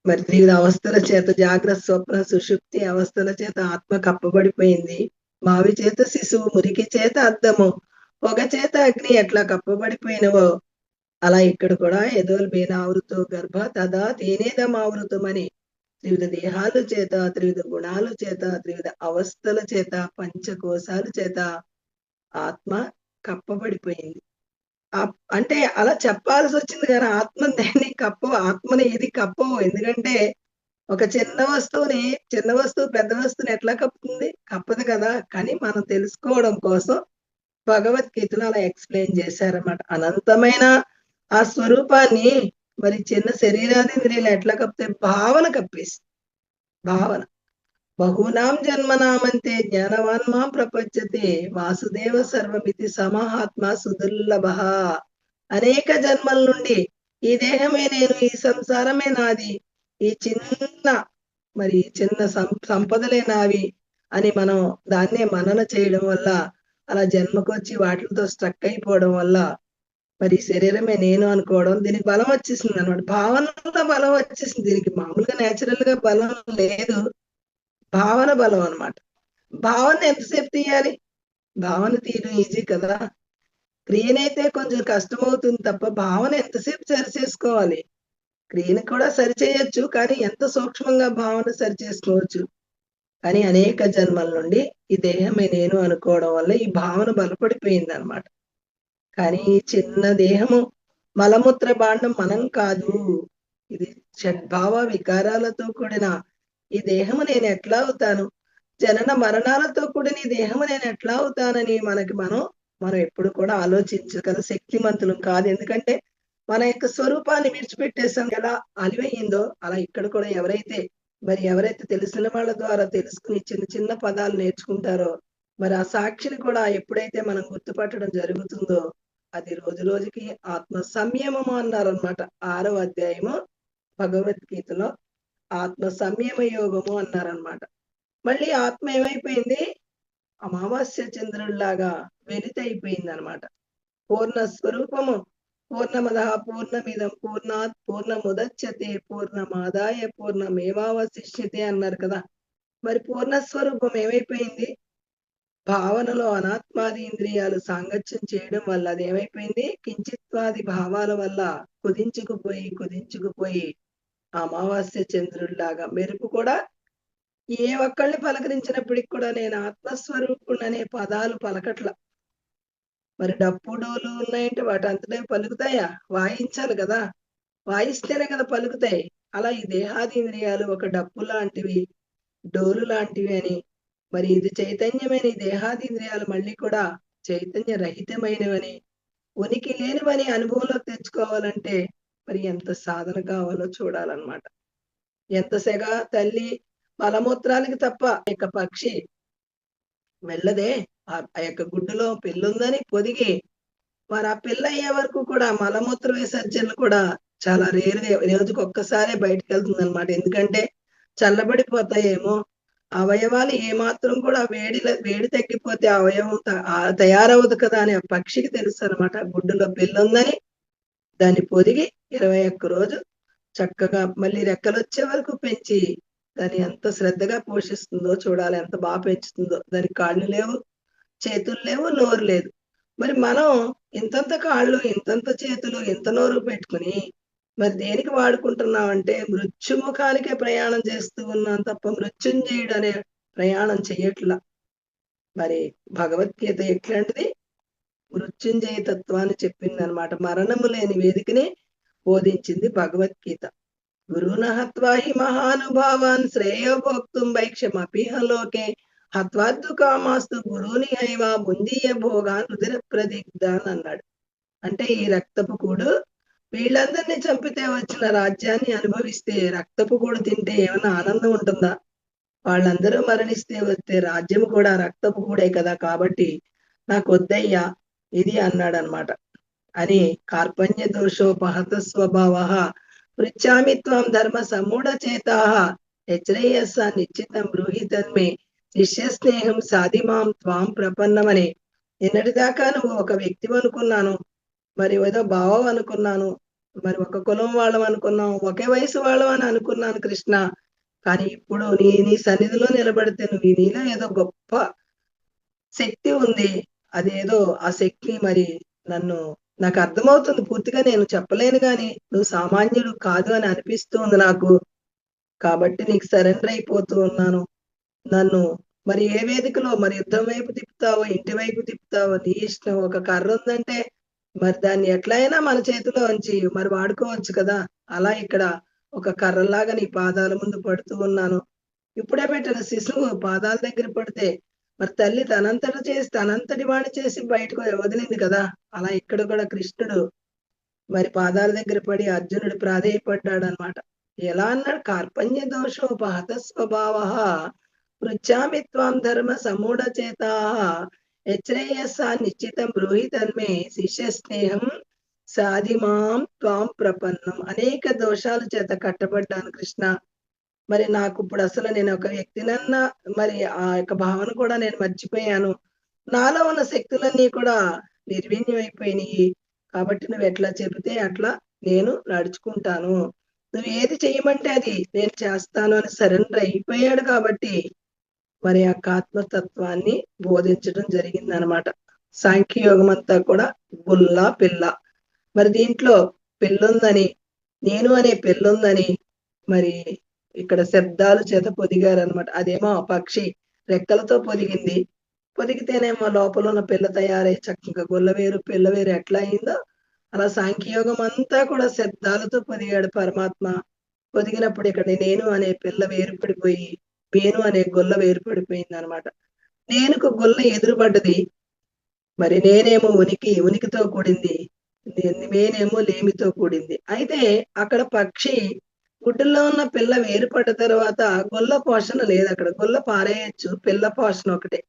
మరి త్రివిధ అవస్థల చేత జాగ్రత్త స్వప్న సుషుప్తి అవస్థల చేత ఆత్మ కప్పబడిపోయింది. మావి చేత శిశువు మురికి చేత అద్దము పొగ చేత అగ్ని ఎట్లా కప్పబడిపోయినవో అలా ఇక్కడ కూడా ఎదోల్బేన ఆవృతో గర్భ తదా తేనేదం ఆవృతమని త్రివిధ దేహాల చేత త్రివిధ గుణాల చేత త్రివిధ అవస్థల చేత పంచకోశాల చేత ఆత్మ కప్పబడిపోయింది. అంటే అలా చెప్పాల్సి వచ్చింది కానీ ఆత్మని ఏది కప్పవు. ఎందుకంటే ఒక చిన్న వస్తువు పెద్ద వస్తువుని ఎట్లా కప్పుతుంది? కప్పదు కదా. కానీ మనం తెలుసుకోవడం కోసం భగవద్గీతలో అలా ఎక్స్ప్లెయిన్ చేశారన్నమాట. అనంతమైన ఆ స్వరూపాన్ని మరి చిన్న శరీరాదింద్రియాలు ఎట్లా కప్పితే భావన కప్పేసి భావన బహూనాం జన్మనామంతే జ్ఞానవాన్ మాం ప్రపంచతే వాసుదేవ సర్వమితి సమహాత్మ సుదుర్లభ. అనేక జన్మల నుండి ఈ దేహమే నేను, ఈ సంసారమే నాది, ఈ చిన్న సంపదలే నావి అని మనం దాన్నే మనన చేయడం వల్ల అలా జన్మకొచ్చి వాటితో స్ట్రక్ అయిపోవడం వల్ల మరి శరీరమే నేను అనుకోవడం, దీనికి బలం వచ్చేసింది అనమాట. భావనలో బలం వచ్చేసింది. దీనికి మామూలుగా నేచురల్ గా బలం లేదు, భావన బలం అనమాట. భావన ఎంతసేపు తీయాలి? భావన తీయడం ఈజీ కదా. క్రియనైతే కొంచెం కష్టమవుతుంది తప్ప భావన ఎంతసేపు సరి చేసుకోవాలి. క్రియను కూడా సరి చేయొచ్చు, కానీ ఎంత సూక్ష్మంగా భావన సరి చేసుకోవచ్చు. కానీ అనేక జన్మల నుండి ఈ దేహమే నేను అనుకోవడం వల్ల ఈ భావన బలపడిపోయింది అనమాట. కానీ ఈ చిన్న దేహము మలమూత్ర భాండం మనం కాదు. ఇది షడ్భావ వికారాలతో కూడిన ఈ దేహము నేను ఎట్లా అవుతాను, జనన మరణాలతో కూడిన ఈ దేహము నేను ఎట్లా అవుతానని మనం ఎప్పుడు కూడా ఆలోచించగల శక్తిమంతులు కాదు. ఎందుకంటే మన యొక్క స్వరూపాన్ని విడిచిపెట్టేసాం. ఎలా అలివయ్యిందో అలా ఇక్కడ కూడా ఎవరైతే తెలిసిన వాళ్ళ ద్వారా తెలుసుకుని చిన్న చిన్న పదాలు నేర్చుకుంటారో, మరి ఆ సాక్షిని కూడా ఎప్పుడైతే మనం గుర్తుపట్టడం జరుగుతుందో, అది రోజు రోజుకి ఆత్మ సంయమము అన్నారనమాట. 6వ అధ్యాయము భగవద్గీతలో ఆత్మ సంయమ యోగము అన్నారనమాట. మళ్ళీ ఆత్మ ఏమైపోయింది? అమావాస్య చంద్రుల్లాగా వెలితైపోయింది అనమాట. పూర్ణ స్వరూపము పూర్ణమద పూర్ణమిదం పూర్ణాత్ పూర్ణముదచ్యతే పూర్ణమాదాయ పూర్ణమేవావశిష్యతే అన్నారు కదా. మరి పూర్ణ స్వరూపం ఏమైపోయింది? భావనలో అనాత్మాది ఇంద్రియాలు సాంగత్యం చేయడం వల్ల అది ఏమైపోయింది? కించిత్వాది భావాల వల్ల కుదించుకుపోయి అమావాస్య చంద్రుల్లాగా మెరుపు కూడా ఏ ఒక్కళ్ళని పలకరించినప్పటికి కూడా నేను ఆత్మస్వరూపుడు అనే పదాలు పలకట్ల. మరి డప్పు డోలు ఉన్నాయంటే వాటంతటే పలుకుతాయా? వాయించాలి కదా, వాయిస్తేనే కదా పలుకుతాయి. అలా ఈ దేహాదీంద్రియాలు ఒక డప్పు లాంటివి, డోలు లాంటివి అని, మరి ఇది చైతన్యమైన ఈ దేహాదీంద్రియాలు మళ్ళీ కూడా చైతన్య రహితమైనవని, ఉనికి లేనివని అనుభవంలోకి తెచ్చుకోవాలంటే మరి ఎంత సాధన కావాలో చూడాలన్నమాట. ఎంత సెగ తల్లి మలమూత్రాలకి తప్ప ఇక పక్షి వెళ్ళదే. ఆ యొక్క గుడ్డులో పిల్లుందని పొదిగి మరి ఆ పిల్ల అయ్యే వరకు కూడా మలమూత్ర విసర్జనలు కూడా చాలా రేరుగా రోజుకి ఒక్కసారే బయటకు వెళ్తుంది అనమాట. ఎందుకంటే చల్లబడిపోతాయేమో అవయవాలు, ఏమాత్రం కూడా వేడి తగ్గిపోతే అవయవం తయారవదు కదా అని ఆ పక్షికి తెలుసు అనమాట. గుడ్డులో పిల్లుందని దాన్ని పొదిగి 21 రోజు చక్కగా మళ్ళీ రెక్కలు వచ్చే వరకు పెంచి దాన్ని ఎంత శ్రద్ధగా పోషిస్తుందో చూడాలి. ఎంత బాగా పెంచుతుందో. దానికి కాళ్ళు లేవు, చేతులు లేవు, నోరు లేదు. మరి మనం ఇంతంత కాళ్ళు, ఇంతంత చేతులు, ఇంత నోరు పెట్టుకుని మరి దేనికి వాడుకుంటున్నామంటే మృత్యుముఖానికే ప్రయాణం చేస్తూ ఉన్నాం తప్ప మృత్యుంజయుడు అనే ప్రయాణం చెయ్యట్లా. మరి భగవద్గీత ఎట్లాంటిది? మృత్యుంజయ తత్వాన్ని చెప్పింది అనమాట. మరణము లేని వేదికని బోధించింది భగవద్గీత. గురువున హత్వా హి మహానుభావాన్ శ్రేయో భోక్తుం భైక్షమపిహలోకే హత్వాద్దు కామాస్తు గురువుని హైవా బుందీయ భోగాన్ రుధిర ప్రదిగ్ధాన్ అన్నాడు. అంటే ఈ రక్తపు కూడు వీళ్ళందరినీ చంపితే వచ్చిన రాజ్యాన్ని అనుభవిస్తే, రక్తపు కూడు తింటే ఏమైనా ఆనందం ఉంటుందా? వాళ్ళందరూ మరణిస్తే వస్తే రాజ్యము కూడా రక్తపు కూడే కదా. కాబట్టి నాకు వద్దయ్యా ఇది అన్నాడనమాట. అని కార్పణ్య దోషోపహత స్వభావ పృచ్ఛామి త్వం ధర్మ సమూఢ చేతాః హెచ్రేయస్స నిశ్చితం బ్రూహి తన్మే శిష్య స్నేహం సాధిమాం త్వాం ప్రపన్నమని. నిన్నటిదాకా నువ్వు ఒక వ్యక్తి అనుకున్నాను, మరి ఏదో భావం అనుకున్నాను, మరి ఒక కులం వాళ్ళం అనుకున్నాం, ఒకే వయసు వాళ్ళం అని అనుకున్నాను కృష్ణ. కానీ ఇప్పుడు నీ సన్నిధిలో నిలబడితే నువ్వు నీలో ఏదో గొప్ప శక్తి ఉంది. అదేదో ఆ శక్తి మరి నాకు అర్థమవుతుంది పూర్తిగా, నేను చెప్పలేను గాని నువ్వు సామాన్యుడు కాదు అని అనిపిస్తుంది నాకు. కాబట్టి నీకు సరెండర్ అయిపోతూ ఉన్నాను. నన్ను మరి ఏ వేదికలో మరి యుద్ధం వైపు తిప్పుతావో, ఇంటి వైపు తిప్పుతావో నీ ఇష్టం. ఒక కర్ర ఉందంటే మరి దాన్ని ఎట్లయినా మన చేతిలో ఉంచి మరి వాడుకోవచ్చు కదా. అలా ఇక్కడ ఒక కర్రలాగా నీ పాదాల ముందు పడుతూ ఉన్నాను. ఇప్పుడే పెట్టిన శిశువు పాదాల దగ్గర పడితే మరి తల్లి తనంతటి వాడిని చేసి బయటకు వదిలింది కదా. అలా ఇక్కడ కూడా కృష్ణుడు మరి పాదాల దగ్గర పడి అర్జునుడు ప్రాధేయపడ్డాడు అనమాట. ఎలా అన్నాడు? కార్పణ్య దోషోపహత స్వభావ పృచ్ఛామి త్వాం ధర్మ సమూఢ చేతాః హెచ్రేయస్స నిశ్చితం బ్రూహి తన్మే శిష్య స్నేహం సాధిమాం త్వాం ప్రపన్నం. అనేక దోషాల చేత కట్టబడ్డాను కృష్ణ. మరి నాకు ఇప్పుడు అసలు నేను ఒక వ్యక్తినన్నా మరి ఆ యొక్క భావన కూడా నేను మర్చిపోయాను. నాలో ఉన్న శక్తులన్నీ కూడా నిర్వీణ్యం అయిపోయినాయి. కాబట్టి నువ్వు ఎట్లా చెబితే అట్లా నేను నడుచుకుంటాను, నువ్వు ఏది చెయ్యమంటే అది నేను చేస్తాను అని సరెండర్ అయిపోయాడు. కాబట్టి మరి ఆ ఆత్మతత్వాన్ని బోధించడం జరిగిందనమాట. సాంఖ్యయోగం అంతా కూడా గుల్ల పిల్ల. మరి దీంట్లో పిల్లుందని, నేను అనే పిల్లుందని మరి ఇక్కడ శబ్దాలు చేత పొదిగారనమాట. అదేమో పక్షి రెక్కలతో పొదిగింది. పొదిగితేనేమో లోపల ఉన్న పిల్ల తయారై చక్కగా గొల్లవేరు పిల్లవేరు ఎట్లా అయిందో అలా సాంఖ్యయోగం అంతా కూడా శబ్దాలతో పొదిగాడు పరమాత్మ. పొదిగినప్పుడు ఇక్కడ నేను అనే పిల్ల వేరుపడిపోయి పేను అనే గొల్ల వేరుపడిపోయింది అనమాట. నేనుకు గొల్ల ఎదురుపడ్డది. మరి నేనేమో ఉనికితో కూడింది, నేనేమో లేమితో కూడింది. అయితే అక్కడ పక్షి గుడ్డులో ఉన్న పిల్ల వేరుపడ్డ తర్వాత గొల్ల పోషణ లేదు, అక్కడ గొల్ల పారేయచ్చు, పిల్ల పోషణ ఒకటే.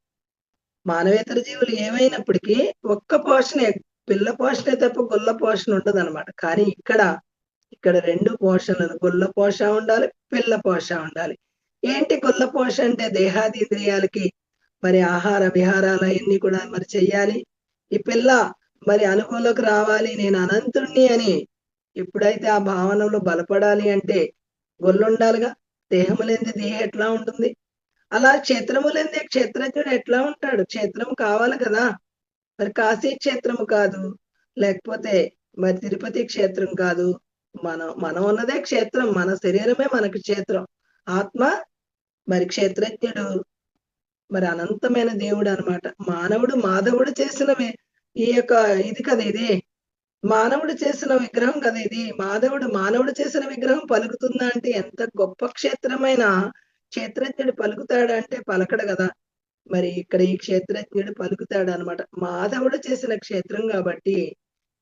మానవేతర జీవులు ఏమైనప్పటికీ ఒక్క పోషణే, పిల్ల పోషణే తప్ప గొల్ల పోషణ ఉండదు అనమాట. కానీ ఇక్కడ రెండు పోషణలు, గొల్ల పోష ఉండాలి, పిల్ల పోష ఉండాలి. ఏంటి గొల్ల పోష అంటే దేహాది ఇంద్రియాలకి మరి ఆహార విహారాలు అవన్నీ కూడా మరి చెయ్యాలి. ఈ పిల్ల మరి అనుభవంలోకి రావాలి, నేను అనంతుణ్ణి అని ఎప్పుడైతే ఆ భావనలో బలపడాలి అంటే గొల్లుండాలిగా. దేహము లేనిది దేహం ఎట్లా ఉంటుంది? అలా క్షేత్రము లేనిదే క్షేత్రజ్ఞుడు ఎట్లా ఉంటాడు? క్షేత్రం కావాలి కదా. మరి కాశీ క్షేత్రము కాదు, లేకపోతే మరి తిరుపతి క్షేత్రం కాదు. మనం ఉన్నదే క్షేత్రం, మన శరీరమే మనకి క్షేత్రం. ఆత్మ మరి క్షేత్రజ్ఞుడు మరి అనంతమైన దేవుడు అనమాట. మానవుడు మాధవుడు చేసిన ఈ యొక్క ఇది కదా ఇది, మానవుడు చేసిన విగ్రహం కదా ఇది. మానవుడు చేసిన విగ్రహం పలుకుతుందా అంటే ఎంత గొప్ప క్షేత్రమైన క్షేత్రజ్ఞుడు పలుకుతాడు అంటే పలకడు కదా. మరి ఇక్కడ ఈ క్షేత్రజ్ఞుడు పలుకుతాడు అనమాట. మాధవుడు చేసిన క్షేత్రం కాబట్టి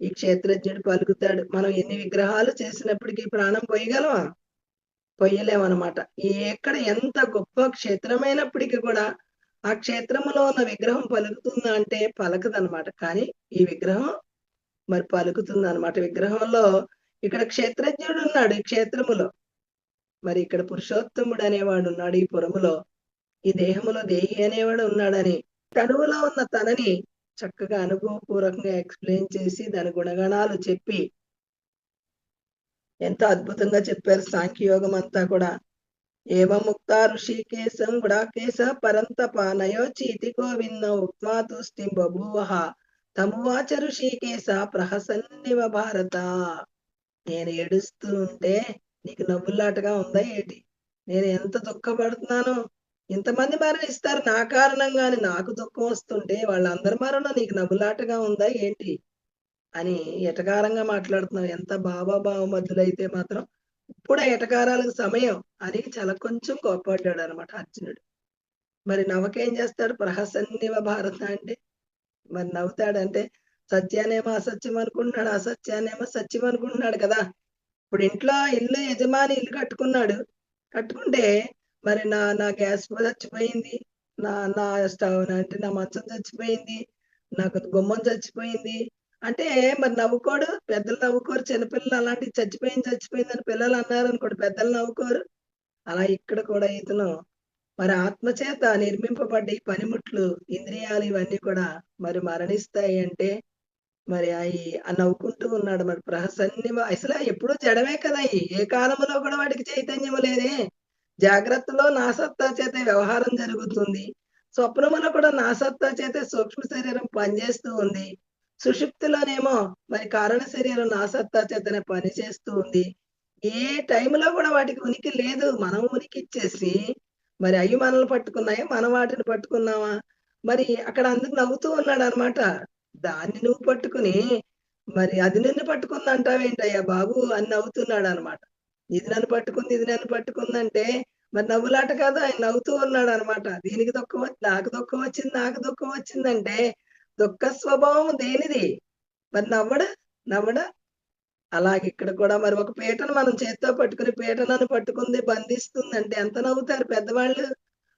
ఈ క్షేత్రజ్ఞుడు పలుకుతాడు. మనం ఎన్ని విగ్రహాలు చేసినప్పటికీ ప్రాణం పోయగలమా? పొయ్యలేమనమాట. ఎక్కడ ఎంత గొప్ప క్షేత్రమైనప్పటికీ కూడా ఆ క్షేత్రములో ఉన్న విగ్రహం పలుకుతుందా అంటే పలకదనమాట. కానీ ఈ విగ్రహం మరి పలుకుతుందనమాట. విగ్రహంలో ఇక్కడ క్షేత్రజ్ఞుడు ఉన్నాడు ఈ క్షేత్రములో. మరి ఇక్కడ పురుషోత్తముడు అనేవాడు ఉన్నాడు ఈ పురములో. ఈ దేహములో దేహి అనేవాడు ఉన్నాడని తనువులో ఉన్న తనని చక్కగా అనుభవపూర్వకంగా ఎక్స్ప్లెయిన్ చేసి దాని గుణగణాలు చెప్పి ఎంతో అద్భుతంగా చెప్పారు సాంఖ్యయోగం అంతా కూడా. ఏవముక్త ఋషికేశం గుడాకేశ పరంతప నయోచీతి గోవింద ఉక్త్వా తుష్టిం బభూవః తమువాచ ఋషికేశ ప్రహసన్నివ భారత. నేను ఏడుస్తూ ఉంటే నీకు నవ్వులాటగా ఉందా ఏంటి? నేను ఎంత దుఃఖపడుతున్నాను. ఇంతమంది మరణిస్తారు నా కారణంగాని, నాకు దుఃఖం వస్తుంటే వాళ్ళందరి మరణం నీకు నవ్వులాటగా ఉందా ఏంటి అని ఎటకారంగా మాట్లాడుతున్నావు. ఎంత భావమధ్యులైతే మాత్రం ఇప్పుడు ఎటకారాలకు సమయం అని చాలా కొంచెం కోప్పడ్డాడు అనమాట అర్జునుడు. మరి నవ్వకేం చేస్తాడు? ప్రహసన్నివ భారత అంటే మరి నవ్వుతాడంటే సత్యానేమో అసత్యం అనుకుంటున్నాడు, అసత్యానేమో సత్యం అనుకుంటున్నాడు కదా. ఇప్పుడు ఇంట్లో ఇల్లు యజమాని ఇల్లు కట్టుకున్నాడు. కట్టుకుంటే మరి నా గ్యాస్ చచ్చిపోయింది, నా నా స్టవ్ అంటే నా మంచం చచ్చిపోయింది, నాకు గుమ్మం చచ్చిపోయింది అంటే మరి నవ్వుకోడు. పెద్దలు నవ్వుకోరు. చిన్నపిల్లలు అలాంటివి చచ్చిపోయింది అని పిల్లలు అన్నారు అనుకోండి, పెద్దలు నవ్వుకోరు. అలా ఇక్కడ కూడా ఇతను మరి ఆత్మచేత నిర్మింపబడ్డ ఈ పనిముట్లు, ఇంద్రియాలు ఇవన్నీ కూడా మరి మరణిస్తాయి అంటే మరి అయి నవ్వుకుంటూ ఉన్నాడు. మరి ప్రహసన్నివ అసలు ఎప్పుడూ జడమే కదా. ఏ కాలంలో కూడా వాడికి చైతన్యం లేదే. జాగ్రత్తలో నాసత్తా చేత వ్యవహారం జరుగుతుంది. స్వప్నములో కూడా నాసత్తా చేత సూక్ష్మ శరీరం పనిచేస్తూ ఉంది. సుషుప్తిలోనేమో మరి కారణ శరీరం నాసత్తా చేతనే పనిచేస్తూ ఉంది. ఏ టైంలో కూడా వాటికి ఉనికి లేదు. మనం ఉనికి ఇచ్చేసి మరి అవి మనల్ని పట్టుకున్నాయా, మనం వాటిని పట్టుకున్నామా? మరి అక్కడ అందుకు నవ్వుతూ ఉన్నాడు అనమాట. దాన్ని నువ్వు పట్టుకుని మరి అది నిన్ను పట్టుకుంది అంటావేంటయ్యా బాబు అని నవ్వుతున్నాడు అనమాట. ఇది నన్ను పట్టుకుందంటే మరి నవ్వులాట కాదు, ఆయన నవ్వుతూ ఉన్నాడు అనమాట. దీనికి దుఃఖం నాకు దుఃఖం వచ్చింది, నాకు దుఃఖం వచ్చిందంటే దుఃఖ స్వభావం దేనిది? మరి నవ్వడా? అలాగే ఇక్కడ కూడా మరి ఒక పీటను మనం చేత్తో పట్టుకుని పీట నన్ను పట్టుకుంది బంధిస్తుందంటే ఎంత నవ్వుతారు పెద్దవాళ్ళు.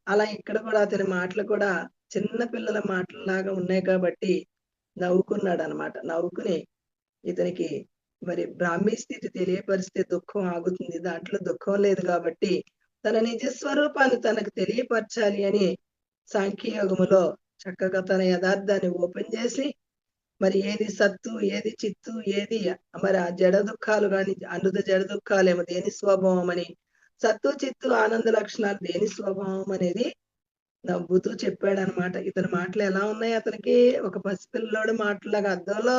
అలా ఇక్కడ కూడా అతని మాటలు కూడా చిన్న పిల్లల మాటల్లాగా ఉన్నాయి కాబట్టి నవ్వుకున్నాడు అనమాట. నవ్వుకుని ఇతనికి మరి బ్రాహ్మీ స్థితి తెలియపరిస్తే దుఃఖం ఆగుతుంది, దాంట్లో దుఃఖం లేదు కాబట్టి తన నిజ స్వరూపాన్ని తనకు తెలియపరచాలి అని సాంఖ్యయోగములో చక్కగా తన యథార్థాన్ని ఓపెన్ చేసి మరి ఏది సత్తు, ఏది చిత్తు, ఏది మరి ఆ జడ దుఃఖాలు గాని, అనుద జడ దుఃఖాలేమో దేని స్వభావం అని, సత్తు, చిత్తు, ఆనంద లక్షణాలు దేని స్వభావం అనేది నవ్వుతూ చెప్పాడనమాట. ఇతని మాటలు ఎలా ఉన్నాయి అతనికి ఒక పసిపిల్లోడి మాటలాగా అద్దంలో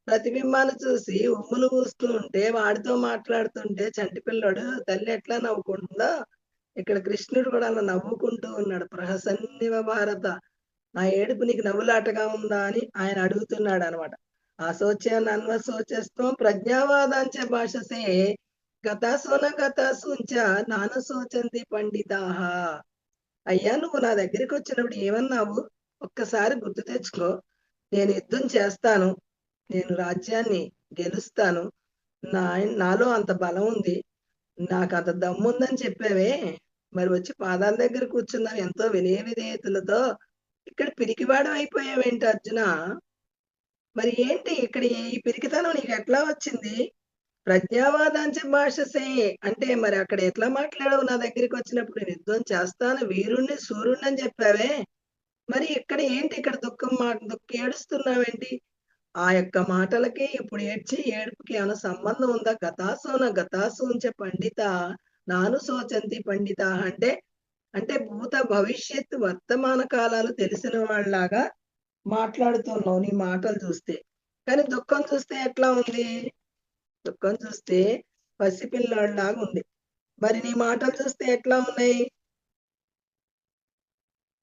ప్రతిబింబాన్ని చూసి ఉమ్ములు ఊస్తూ ఉంటే, వాడితో మాట్లాడుతుంటే చంటి పిల్లోడు తల్లి ఎట్లా నవ్వుకుంటుందో, ఇక్కడ కృష్ణుడు కూడా అలా నవ్వుకుంటూ ఉన్నాడు. ప్రహసన్నివ భారత నా ఏడుపు నీకు నవ్వులాటగా ఉందా అని ఆయన అడుగుతున్నాడనమాట. అశోచ్యానన్వశోచస్త్వం ప్రజ్ఞావాదాంచ భాషసే గతాసున గతాసుంచ నాన శోచంతి పండితాః. అయ్యా నువ్వు నా దగ్గరికి వచ్చినప్పుడు ఏమన్నావు? ఒక్కసారి గుర్తు తెచ్చుకో. నేను యుద్ధం చేస్తాను. నేను రాజ్యాన్ని గెలుస్తాను. నాలో అంత బలం ఉంది. నాకంత దమ్ముందని చెప్పావే! మరి వచ్చి పాదాల దగ్గర కూర్చున్నావు ఎంతో వినయ విధేయతలతో. ఇక్కడ పిరికివాడివి అయిపోయావేంటి అర్జునా? మరి ఏంటి ఇక్కడ ఈ పిరికితనం నీకెట్లా వచ్చింది? ప్రజ్ఞావాదాంచ భాషసే అంటే మరి అక్కడ ఎట్లా మాట్లాడావు నా దగ్గరికి వచ్చినప్పుడు? నేను యుద్ధం చేస్తాను, వీరుణ్ణి, శూరుణ్ణని చెప్పావే! మరి ఇక్కడ ఏంటి ఇక్కడ ఏడుస్తున్నావేంటి? ఆ యొక్క మాటలకి ఇప్పుడు ఏడ్చి ఏడుపుకి ఏమైనా సంబంధం ఉందా? గతాసున గతాసూంచ పండిత నాను శోచంతి పండిత అంటే, అంటే భూత భవిష్యత్తు వర్తమాన కాలాలు తెలిసిన వాళ్ళలాగా మాట్లాడుతున్నావు నీ మాటలు చూస్తే. కానీ దుఃఖం చూస్తే ఎట్లా ఉంది? దుఃఖం చూస్తే పసిపిల్లాడిలాగా ఉంది. మరి నీ మాటలు చూస్తే ఎట్లా ఉన్నాయి?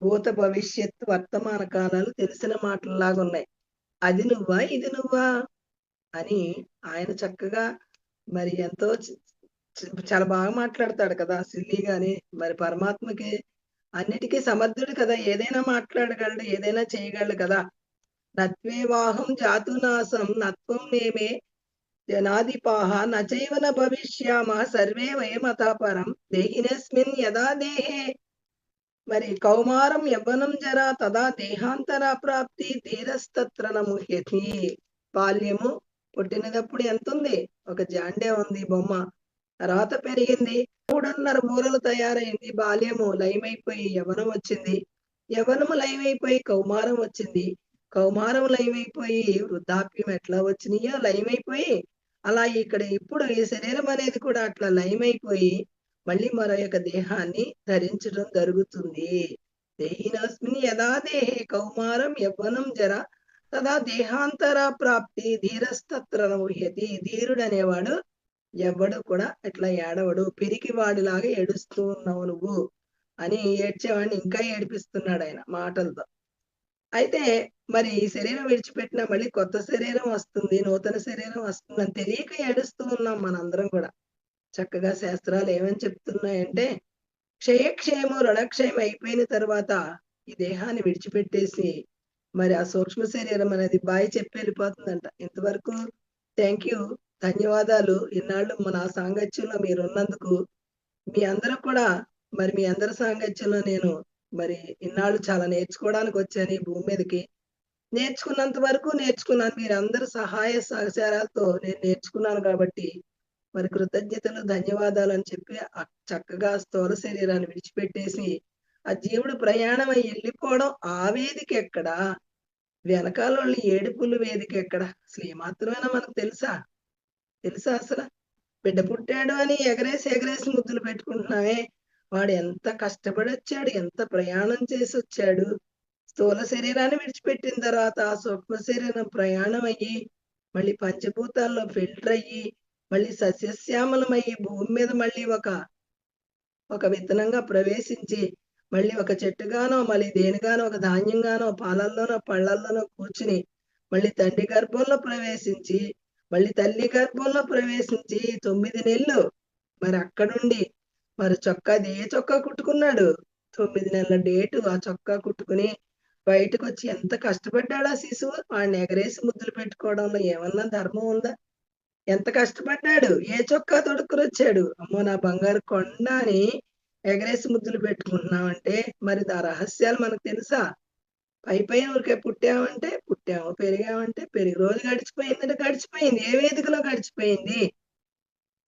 భూత భవిష్యత్తు వర్తమాన కాలాలు తెలిసిన మాటల్లాగా ఉన్నాయి. అది నువ్వా? ఇది నువ్వా? అని ఆయన చక్కగా మరి ఎంతో చాలా బాగా మాట్లాడతాడు కదా! సిల్లీగాని. మరి పరమాత్మకి అన్నిటికీ సమర్థుడు కదా! ఏదైనా మాట్లాడగలడు, ఏదైనా చేయగలడు కదా! నత్వేవాహం జాతునాసం నత్వం నేమే జనాధిపాః నచైవ న భవిష్యామః సర్వే వయమతః పరం దేహినస్మిన్ యదా దేహే మరి కౌమారం యవ్వనం జరా తదా దేహాంతర ప్రాప్తి ధీరస్తత్ర న ముహ్యతి. బాల్యము పుట్టినప్పుడు ఎంతుంది? ఒక జాండే ఉంది బొమ్మ. తర్వాత పెరిగింది. 3.5 మూరలు తయారైంది. బాల్యము లయమైపోయి యవ్వనం వచ్చింది. యవ్వనము లయమైపోయి కౌమారం వచ్చింది. కౌమారం లయమైపోయి వృద్ధాప్యం ఎట్లా వచ్చినాయో లయమైపోయి, అలా ఇక్కడ ఇప్పుడు ఈ శరీరం అనేది కూడా అట్లా లయమైపోయి మళ్ళీ మరో యొక్క దేహాన్ని ధరించడం జరుగుతుంది. దేహినస్మిన్ యదా దేహే కౌమారం యవ్వనం జర తదా దేహాంతర ప్రాప్తి ధీరస్తత్ర న ముహ్యతి. ధీరుడు అనేవాడు ఎవ్వడు కూడా ఇట్లా ఏడవడు. పిరికివాడిలాగా ఏడుస్తూ ఉన్నావు నువ్వు అని ఏడ్చేవాడిని ఇంకా ఏడిపిస్తున్నాడు ఆయన మాటలతో. అయితే మరి ఈ శరీరం విడిచిపెట్టినా మళ్ళీ కొత్త శరీరం వస్తుంది, నూతన శరీరం వస్తుందని తెలియక ఏడుస్తూ ఉన్నాం మనందరం కూడా. చక్కగా శాస్త్రాలు ఏమని చెప్తున్నాయంటే, క్షయక్షేమం రుణక్షయం అయిపోయిన తర్వాత ఈ దేహాన్ని విడిచిపెట్టేసి మరి ఆ సూక్ష్మ శరీరం అనేది బాయ్ చెప్పి వెళ్ళిపోతుందంట. ఇంతవరకు థ్యాంక్ యూ, ధన్యవాదాలు. ఇన్నాళ్ళు నా సాంగత్యంలో మీరున్నందుకు. మీ అందరూ కూడా మరి మీ అందరి సాంగత్యంలో నేను మరి ఇన్నాళ్ళు చాలా నేర్చుకోవడానికి వచ్చాను ఈ భూమి మీదకి. నేర్చుకున్నంత వరకు నేర్చుకున్నాను. మీరందరి సహాయ సహకారాలతో నేను నేర్చుకున్నాను కాబట్టి మరి కృతజ్ఞతలు, ధన్యవాదాలు అని చెప్పి చక్కగా స్థూల శరీరాన్ని విడిచిపెట్టేసి ఆ జీవుడు ప్రయాణమై వెళ్ళిపోవడం ఆ వేదిక ఎక్కడ? వెనకాలోళ్ళ ఏడుపుల వేదిక ఎక్కడ? అసలు ఏమాత్రమైనా మనకు తెలుసా? తెలుసా అసల? బిడ్డ పుట్టాడు అని ఎగరేసి ఎగరేసి ముద్దులు పెట్టుకుంటున్నామే. వాడు ఎంత కష్టపడొచ్చాడు, ఎంత ప్రయాణం చేసొచ్చాడు. స్థూల శరీరాన్ని విడిచిపెట్టిన తర్వాత ఆ సూక్ష్మ శరీరం ప్రయాణం అయ్యి, మళ్ళీ పంచభూతాల్లో ఫిల్టర్ అయ్యి, మళ్ళీ సస్యశ్యామలమయ్యి భూమి మీద మళ్ళీ ఒక విత్తనంగా ప్రవేశించి, మళ్ళీ ఒక చెట్టుగానో, మళ్ళీ దేనిగానో, ఒక ధాన్యంగానో, పాలల్లోనో, పళ్ళల్లోనో కూర్చుని, మళ్ళీ తండ్రి గర్భంలో ప్రవేశించి, మళ్ళీ తల్లి గర్భంలో ప్రవేశించి 9 నెలలు మరి అక్కడుండి మరి చొక్కాది ఏ చొక్కా కుట్టుకున్నాడు? 9 నెలల డేటు ఆ చొక్కా కుట్టుకుని బయటకొచ్చి ఎంత కష్టపడ్డాడు ఆ శిశువు. వాడిని ఎగరేసి ముద్దులు పెట్టుకోవడంలో ఏమన్నా ధర్మం ఉందా? ఎంత కష్టపడ్డాడు. ఏ చొక్కా తొడుక్కునొచ్చాడు. అమ్మో! నా బంగారు కొండ అని ఎగరేసి ముద్దులు పెట్టుకుంటున్నామంటే మరి ఆ రహస్యాలు మనకు తెలుసా? పైపైన ఊరికే పుట్టామంటే పుట్టాము, పెరిగామంటే పెరిగి రోజు గడిచిపోయిందంటే గడిచిపోయింది. ఏ వేదికలో గడిచిపోయింది?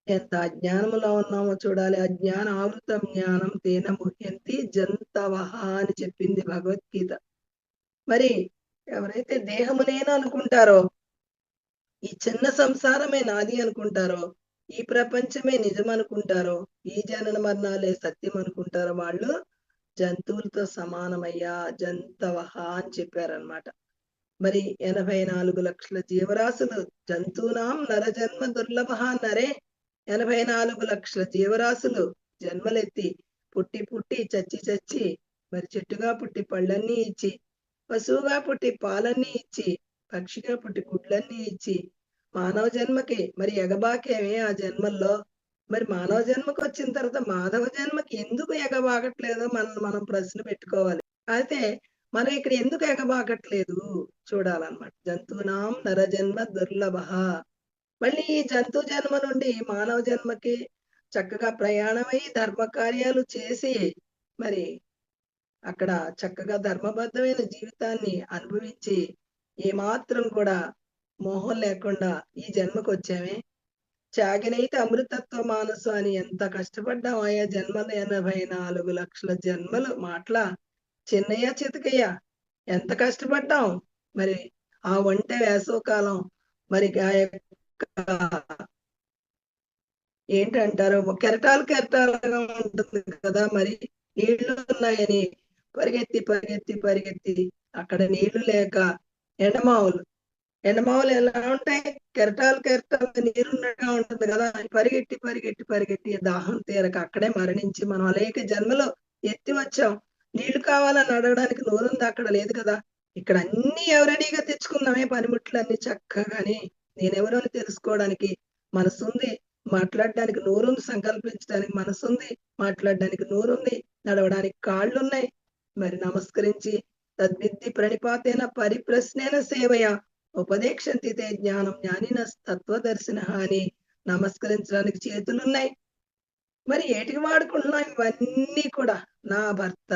ఎంత అజ్ఞానములో ఉన్నామో చూడాలి. అజ్ఞాన ఆవృతం జ్ఞానం తేన ముహ్యంతి జంతవః అని చెప్పింది భగవద్గీత. మరి ఎవరైతే దేహము నేను అనుకుంటారో, ఈ చిన్న సంసారమే నాది అనుకుంటారో, ఈ ప్రపంచమే నిజం అనుకుంటారో, ఈ జనన మరణాలే సత్యం అనుకుంటారో వాళ్ళు జంతువులతో సమానమయ్యా జంతవః అని చెప్పారనమాట. మరి 84 లక్షల జీవరాశులు జంతువునాం నరజన్మ దుర్లభః అన్నారే. 84 లక్షల జీవరాశులు జన్మలెత్తి పుట్టి పుట్టి చచ్చి చచ్చి మరి చెట్టుగా పుట్టి పళ్ళన్నీ ఇచ్చి, పశువుగా పుట్టి పాలన్నీ ఇచ్చి, పక్షిగా పుట్టి గుడ్లన్నీ ఇచ్చి, మానవ జన్మకి మరి ఎగబాకేమే ఆ జన్మల్లో. మరి మానవ జన్మకు వచ్చిన తర్వాత మాధవ జన్మకి ఎందుకు ఎగబాకట్లేదో మనం ప్రశ్న పెట్టుకోవాలి. అయితే మనం ఇక్కడ ఎందుకు ఎగబాకట్లేదు చూడాలన్నమాట. జంతువునాం నరజన్మ దుర్లభః. మళ్ళీ ఈ జంతు జన్మ నుండి మానవ జన్మకి చక్కగా ప్రయాణమై ధర్మ కార్యాలు చేసి మరి అక్కడ చక్కగా ధర్మబద్ధమైన జీవితాన్ని అనుభవించి ఏమాత్రం కూడా మోహం లేకుండా ఈ జన్మకు వచ్చామే. త్యాగినైతే అమృతత్వ మానసు అని ఎంత కష్టపడ్డాం ఆయా జన్మలు. 84 లక్షల జన్మలు మాటల చిన్నయ్య చితకయ్య ఎంత కష్టపడ్డాం. మరి ఆ ఒంటె వేసవకాలం మరి ఆ యొక్క ఏంటంటారు కెరటాలు కెరటాలుగా ఉంటుంది కదా. మరి నీళ్లు ఉన్నాయని పరిగెత్తి పరిగెత్తి పరిగెత్తి అక్కడ నీళ్లు లేక ఎండమావులు ఎండమావులు ఎలా ఉంటాయి, కెరటాలు కెరటాలు నీరున్నట్టుగా ఉంటుంది కదా. పరిగెట్టి పరిగెట్టి పరిగెట్టి దాహం తీరక అక్కడే మరణించి మనం అనేక జన్మలో ఎత్తి వచ్చాం. నీళ్లు కావాలని అడగడానికి నోరుంది అక్కడ లేదు కదా. ఇక్కడ అన్ని ఎవరెడీగా తెచ్చుకున్నామే పనిముట్లన్నీ చక్కగాని. నేనెవరో అని తెలుసుకోవడానికి మనసుంది, మాట్లాడడానికి నోరుంది, సంకల్పించడానికి మనసుంది, మాట్లాడడానికి నోరుంది, నడవడానికి కాళ్ళున్నాయి. మరి నమస్కరించి తద్విద్ధి ప్రణిపాతేన పరిప్రశ్నేన సేవయ ఉపదేక్షంతి తే జ్ఞానం జ్ఞానిన తత్వదర్శిన అని నమస్కరించడానికి చేతులున్నాయి. మరి ఏటికి వాడుకుంటున్నాం ఇవన్నీ కూడా? నా భర్త,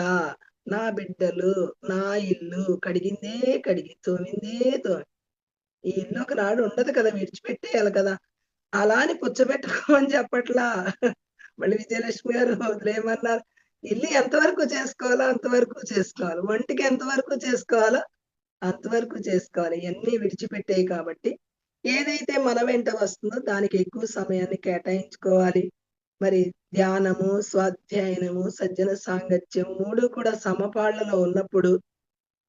నా బిడ్డలు, నా ఇల్లు కడిగిందే కడిగి తోమిందే తోమి. ఈ ఇల్లు ఒక నాడు ఉండదు కదా, విడిచిపెట్టేయాలి కదా. అలా అని పుచ్చబెట్టుకోమని చెప్పట్లా. మళ్ళీ విజయలక్ష్మి గారు వదిలేయమన్నారు. ఇల్లు ఎంతవరకు చేసుకోవాలో అంతవరకు చేసుకోవాలి, ఒంటికి ఎంతవరకు చేసుకోవాలో అంతవరకు చేసుకోవాలి. ఇవన్నీ విడిచిపెట్టేయి కాబట్టి ఏదైతే మన వెంట వస్తుందో దానికి ఎక్కువ సమయాన్ని కేటాయించుకోవాలి. మరి ధ్యానము, స్వాధ్యాయనము, సజ్జన సాంగత్యం 3 కూడా సమపాళ్లలో ఉన్నప్పుడు